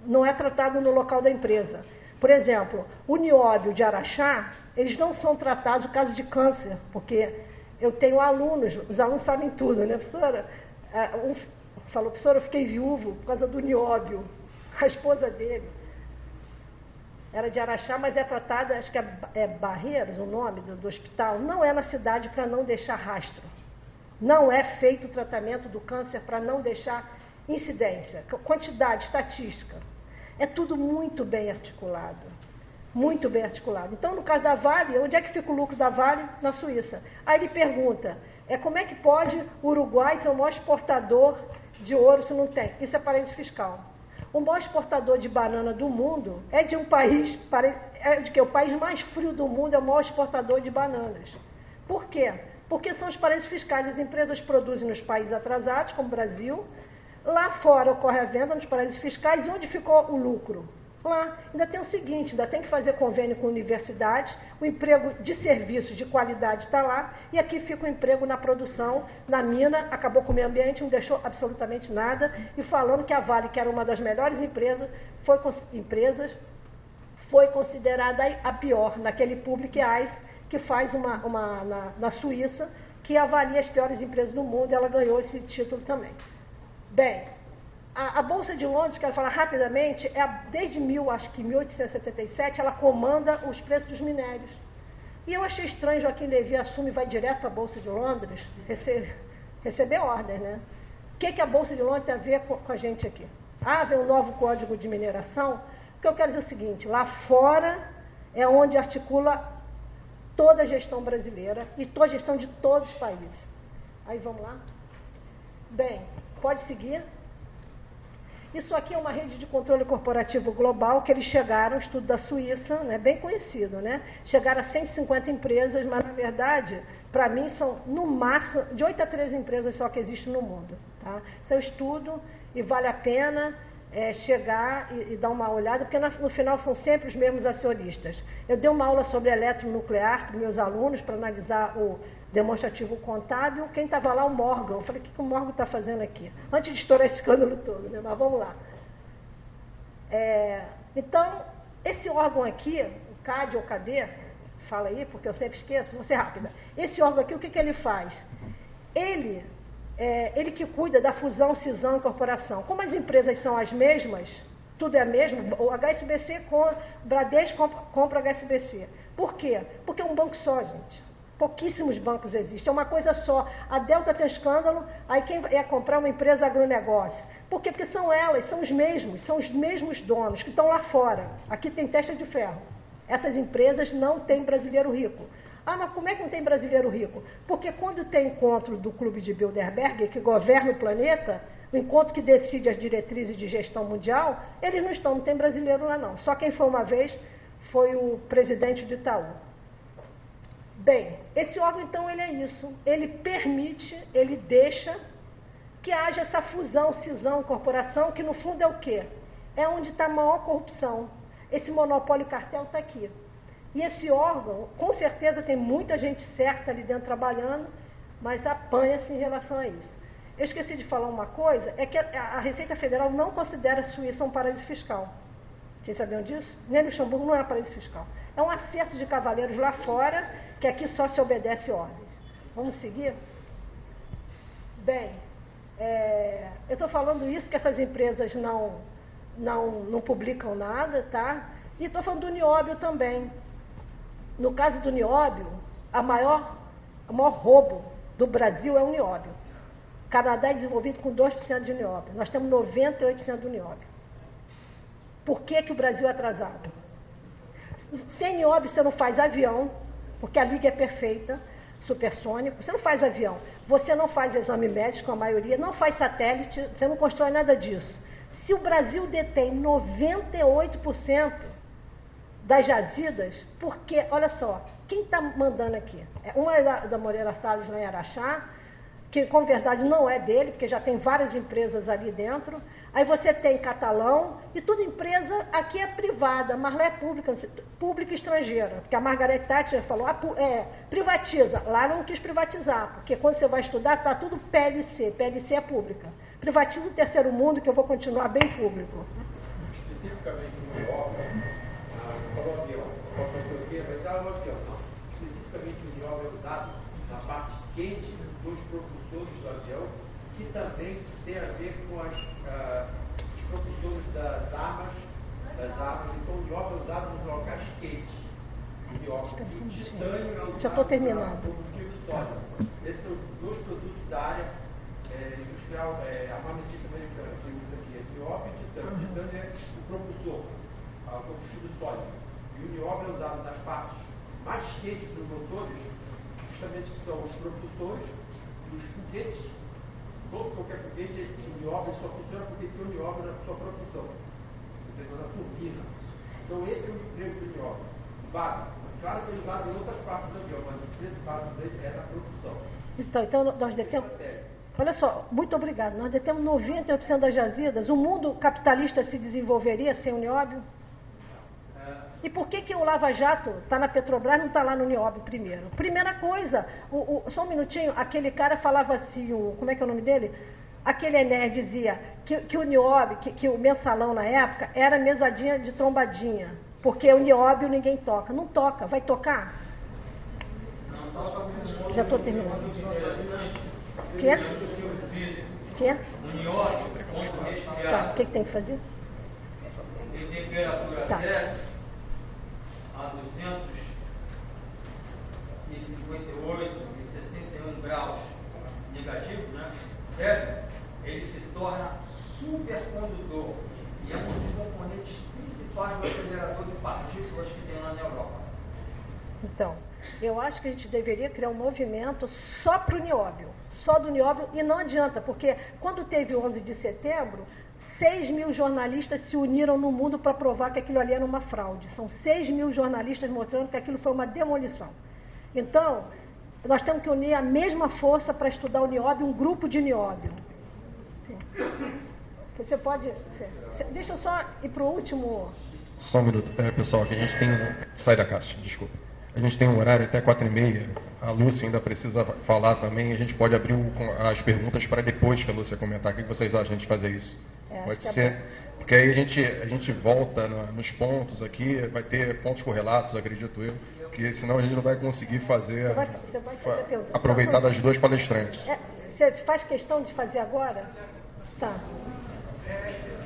não é tratado no local da empresa. Por exemplo, o nióbio de Araxá, eles não são tratados no caso de câncer, porque eu tenho alunos, os alunos sabem tudo, né, professora? Um falou, professora, eu fiquei viúvo por causa do nióbio. A esposa dele era de Araxá, mas é tratada, acho que é Barreiros, o nome do hospital. Não é na cidade para não deixar rastro. Não é feito o tratamento do câncer para não deixar incidência, quantidade, estatística. É tudo muito bem articulado. Muito bem articulado. Então, no caso da Vale, onde é que fica o lucro da Vale? Na Suíça. Aí ele pergunta, como é que pode o Uruguai ser o maior exportador de ouro se não tem? Isso é paraíso fiscal. O maior exportador de banana do mundo é de um país, o país mais frio do mundo é o maior exportador de bananas. Por quê? Porque são os paraísos fiscais. As empresas produzem nos países atrasados, como o Brasil. Lá fora ocorre a venda nos paraísos fiscais. E onde ficou o lucro? Lá. Ainda tem o seguinte, ainda tem que fazer convênio com universidades, o emprego de serviços de qualidade está lá, e aqui fica o emprego na produção, na mina, acabou com o meio ambiente, não deixou absolutamente nada, e falando que a Vale, que era uma das melhores empresas, foi considerada a pior, naquele Public Eyes, que faz na Suíça, que avalia as piores empresas do mundo, e ela ganhou esse título também. Bem, a Bolsa de Londres, quero falar rapidamente, desde 1877, ela comanda os preços dos minérios. E eu achei estranho, Joaquim Levy assume e vai direto para a Bolsa de Londres receber ordens, né? O que a Bolsa de Londres tem a ver com a gente aqui? Vem um novo código de mineração. O que eu quero dizer é o seguinte, lá fora é onde articula toda a gestão brasileira e toda a gestão de todos os países. Aí vamos lá? Bem, pode seguir. Isso aqui é uma rede de controle corporativo global que eles chegaram, estudo da Suíça, né, bem conhecido, né? Chegaram a 150 empresas, mas na verdade, para mim, são no máximo de 8 a 13 empresas só que existem no mundo. Tá? Isso é um estudo e vale a pena chegar e dar uma olhada, porque no final são sempre os mesmos acionistas. Eu dei uma aula sobre eletronuclear para meus alunos, para analisar o demonstrativo contábil. Quem estava lá? O Morgan. Eu falei, o que o Morgan está fazendo aqui? Antes de estourar esse escândalo todo, né? Mas vamos lá. Então, esse órgão aqui, o CAD ou CAD, fala aí, porque eu sempre esqueço, vou ser rápida. Esse órgão aqui, o que ele faz? Ele que cuida da fusão, cisão e incorporação. Como as empresas são as mesmas, tudo é mesmo, o HSBC, o Bradesco compra o HSBC. Por quê? Porque é um banco só, gente. Pouquíssimos bancos existem, é uma coisa só. A Delta tem um escândalo, aí quem ia comprar uma empresa agronegócio? Por quê? Porque são os mesmos donos que estão lá fora. Aqui tem testa de ferro. Essas empresas não têm brasileiro rico. Mas como é que não tem brasileiro rico? Porque quando tem encontro do Clube de Bilderberg, que governa o planeta, o encontro que decide as diretrizes de gestão mundial, eles não tem brasileiro lá não. Só quem foi uma vez foi o presidente do Itaú. Bem, esse órgão, então, ele é isso. Ele permite, ele deixa que haja essa fusão, cisão, incorporação, que no fundo é o quê? É onde está a maior corrupção. Esse monopólio cartel está aqui. E esse órgão, com certeza, tem muita gente certa ali dentro trabalhando, mas apanha-se em relação a isso. Eu esqueci de falar uma coisa, é que a Receita Federal não considera a Suíça um paraíso fiscal. Vocês sabiam disso? Nem Luxemburgo não é paraíso fiscal. É um acerto de cavaleiros lá fora, que aqui só se obedece ordens. Vamos seguir? Bem, eu estou falando isso, que essas empresas não publicam nada, tá? E estou falando do nióbio também. No caso do nióbio, o maior roubo do Brasil é o nióbio. O Canadá é desenvolvido com 2% de nióbio. Nós temos 98% do nióbio. Por que o Brasil é atrasado? Sem nióbio você não faz avião, porque a liga é perfeita, supersônico. Você não faz avião, você não faz exame médico, a maioria, não faz satélite, você não constrói nada disso. Se o Brasil detém 98% das jazidas, porque, olha só, quem está mandando aqui? Uma é da Moreira Salles, lá em Araxá, que com verdade não é dele, porque já tem várias empresas ali dentro. Aí você tem Catalão, e toda empresa aqui é privada, mas lá é pública estrangeira. Porque a Margaret Thatcher falou, privatiza. Lá não quis privatizar, porque quando você vai estudar, está tudo PLC. PLC é pública. Privatiza o terceiro mundo, que eu vou continuar bem público. Especificamente no IOP, falou avião, mas dá um avião, não. Especificamente o IOP é usado na parte quente dos propulsores do avião, que também tem a ver com os propulsores das armas. Então o IOP é usado nos locais quentes. o nióbio. E o titânio é o já estou terminando. combustível sólido. Esses são os dois produtos da área industrial armamentista americana que usa aqui. É nióbio e titânio. O titânio é o propulsor, o combustível sólido. E o nióbio é usado nas partes mais quentes dos motores, justamente que são os propulsores e os foguetes. Todo qualquer foguete, o nióbio só funciona porque tem o nióbio na sua propulsão, na turbina. Então esse é o emprego do nióbio, básico. Claro que ele é usado em outras partes do avião, mas o centro básico dele é na produção. Então nós detemos... Olha só, muito obrigado. Nós detemos 98% das jazidas. O mundo capitalista se desenvolveria sem o nióbio? E por que o Lava Jato está na Petrobras e não está lá no nióbio primeiro? Primeira coisa, só um minutinho, aquele cara falava assim, como é que é o nome dele? Aquele Enéas dizia que o nióbio, que o mensalão na época era mesadinha de trombadinha, porque o nióbio ninguém toca. Não toca, vai tocar? Já estou terminando. Quê? O nióbio, quando resfriar, Tá, o que tem que fazer? em temperatura zero a 258 e 61 graus negativo, né? Certo? Ele se torna supercondutor e é um dos componentes principais do acelerador de partículas que tem lá na Europa. Então, eu acho que a gente deveria criar um movimento só para o nióbio, só do nióbio, e não adianta, porque quando teve o 11 de setembro, 6.000 jornalistas se uniram no mundo para provar que aquilo ali era uma fraude. São 6.000 jornalistas mostrando que aquilo foi uma demolição. Então, nós temos que unir a mesma força para estudar o nióbio, um grupo de nióbio. Você pode... Deixa eu só ir para o último... Só um minuto. Pessoal, aqui a gente tem... Sai da caixa, desculpa. A gente tem um horário até 4h30. A Lúcia ainda precisa falar também. A gente pode abrir as perguntas para depois que a Lúcia comentar. O que vocês acham de fazer isso? Pode ser. Porque aí a gente volta nos pontos aqui. Vai ter pontos correlatos, acredito eu. Porque senão a gente não vai conseguir fazer... Você vai fazer pergunta. Aproveitar das duas palestrantes. Você faz questão de fazer agora? Tá. Eu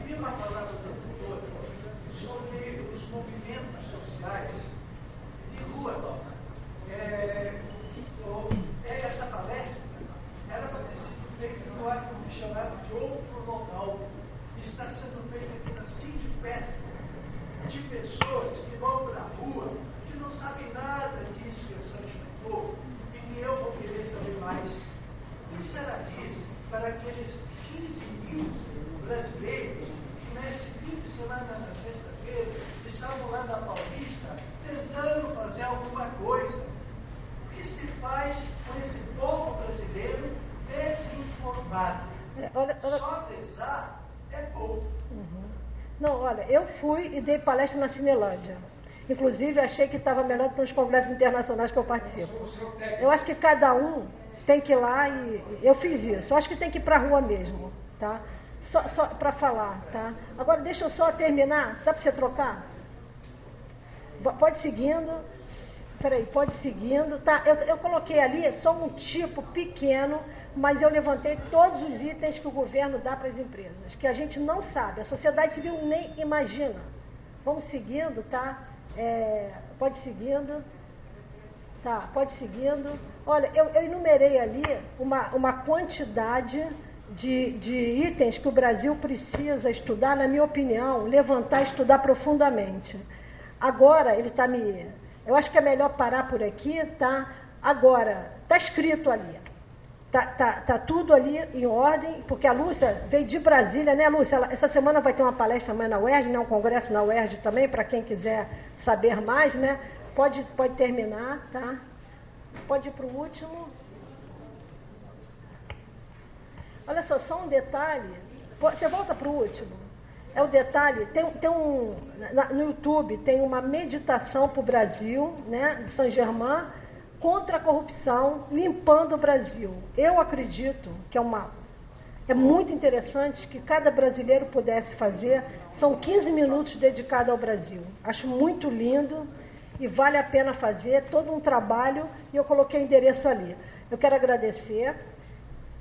queria uma palavra do doutor sobre os movimentos sociais de rua. Essa palestra era para ter sido feita no ar-condicionado de outro local. Está sendo feita aqui na Sindipé, de pessoas que vão para a rua, que não sabem nada disso que a senhora explicou, e nem eu vou querer saber mais. O que será disso para aqueles 15.000 brasileiros que nesse fim de semana, na sexta-feira, estavam lá na Paulista tentando fazer alguma coisa? O que se faz com esse povo brasileiro desinformado? Só pesar é pouco. Não, olha, eu fui e dei palestra na Cinelândia. Inclusive, achei que estava melhor do que nos congressos internacionais que eu participo. Eu acho que cada um tem que ir lá e... Eu fiz isso. Eu acho que tem que ir para a rua mesmo, tá? Só para falar, tá? Agora, deixa eu só terminar. Dá para você trocar? Pode ir seguindo. Peraí, pode ir seguindo. Tá, eu coloquei ali só um tipo pequeno, mas eu levantei todos os itens que o governo dá para as empresas, que a gente não sabe, a sociedade civil nem imagina. Vamos seguindo, tá? Pode ir seguindo. Tá, pode ir seguindo. Olha, eu enumerei ali uma quantidade de itens que o Brasil precisa estudar, na minha opinião, levantar e estudar profundamente. Agora, ele está me... Eu acho que é melhor parar por aqui, tá? Agora, está escrito ali. Tá tudo ali em ordem, porque a Lúcia veio de Brasília, né, Lúcia? Essa semana vai ter uma palestra amanhã na UERJ, né, um congresso na UERJ também, para quem quiser saber mais, né? Pode terminar, tá? Pode ir para o último. Olha só um detalhe. Você volta para o último. É o detalhe, no YouTube tem uma meditação para o Brasil, né, de Saint-Germain, contra a corrupção, limpando o Brasil. Eu acredito que é muito interessante que cada brasileiro pudesse fazer. São 15 minutos dedicados ao Brasil. Acho muito lindo e vale a pena fazer, todo um trabalho, e eu coloquei o endereço ali. Eu quero agradecer,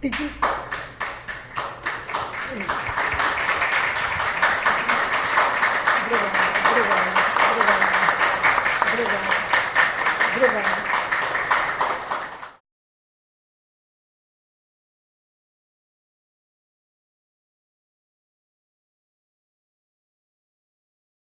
pedir... Obrigada. obrigada.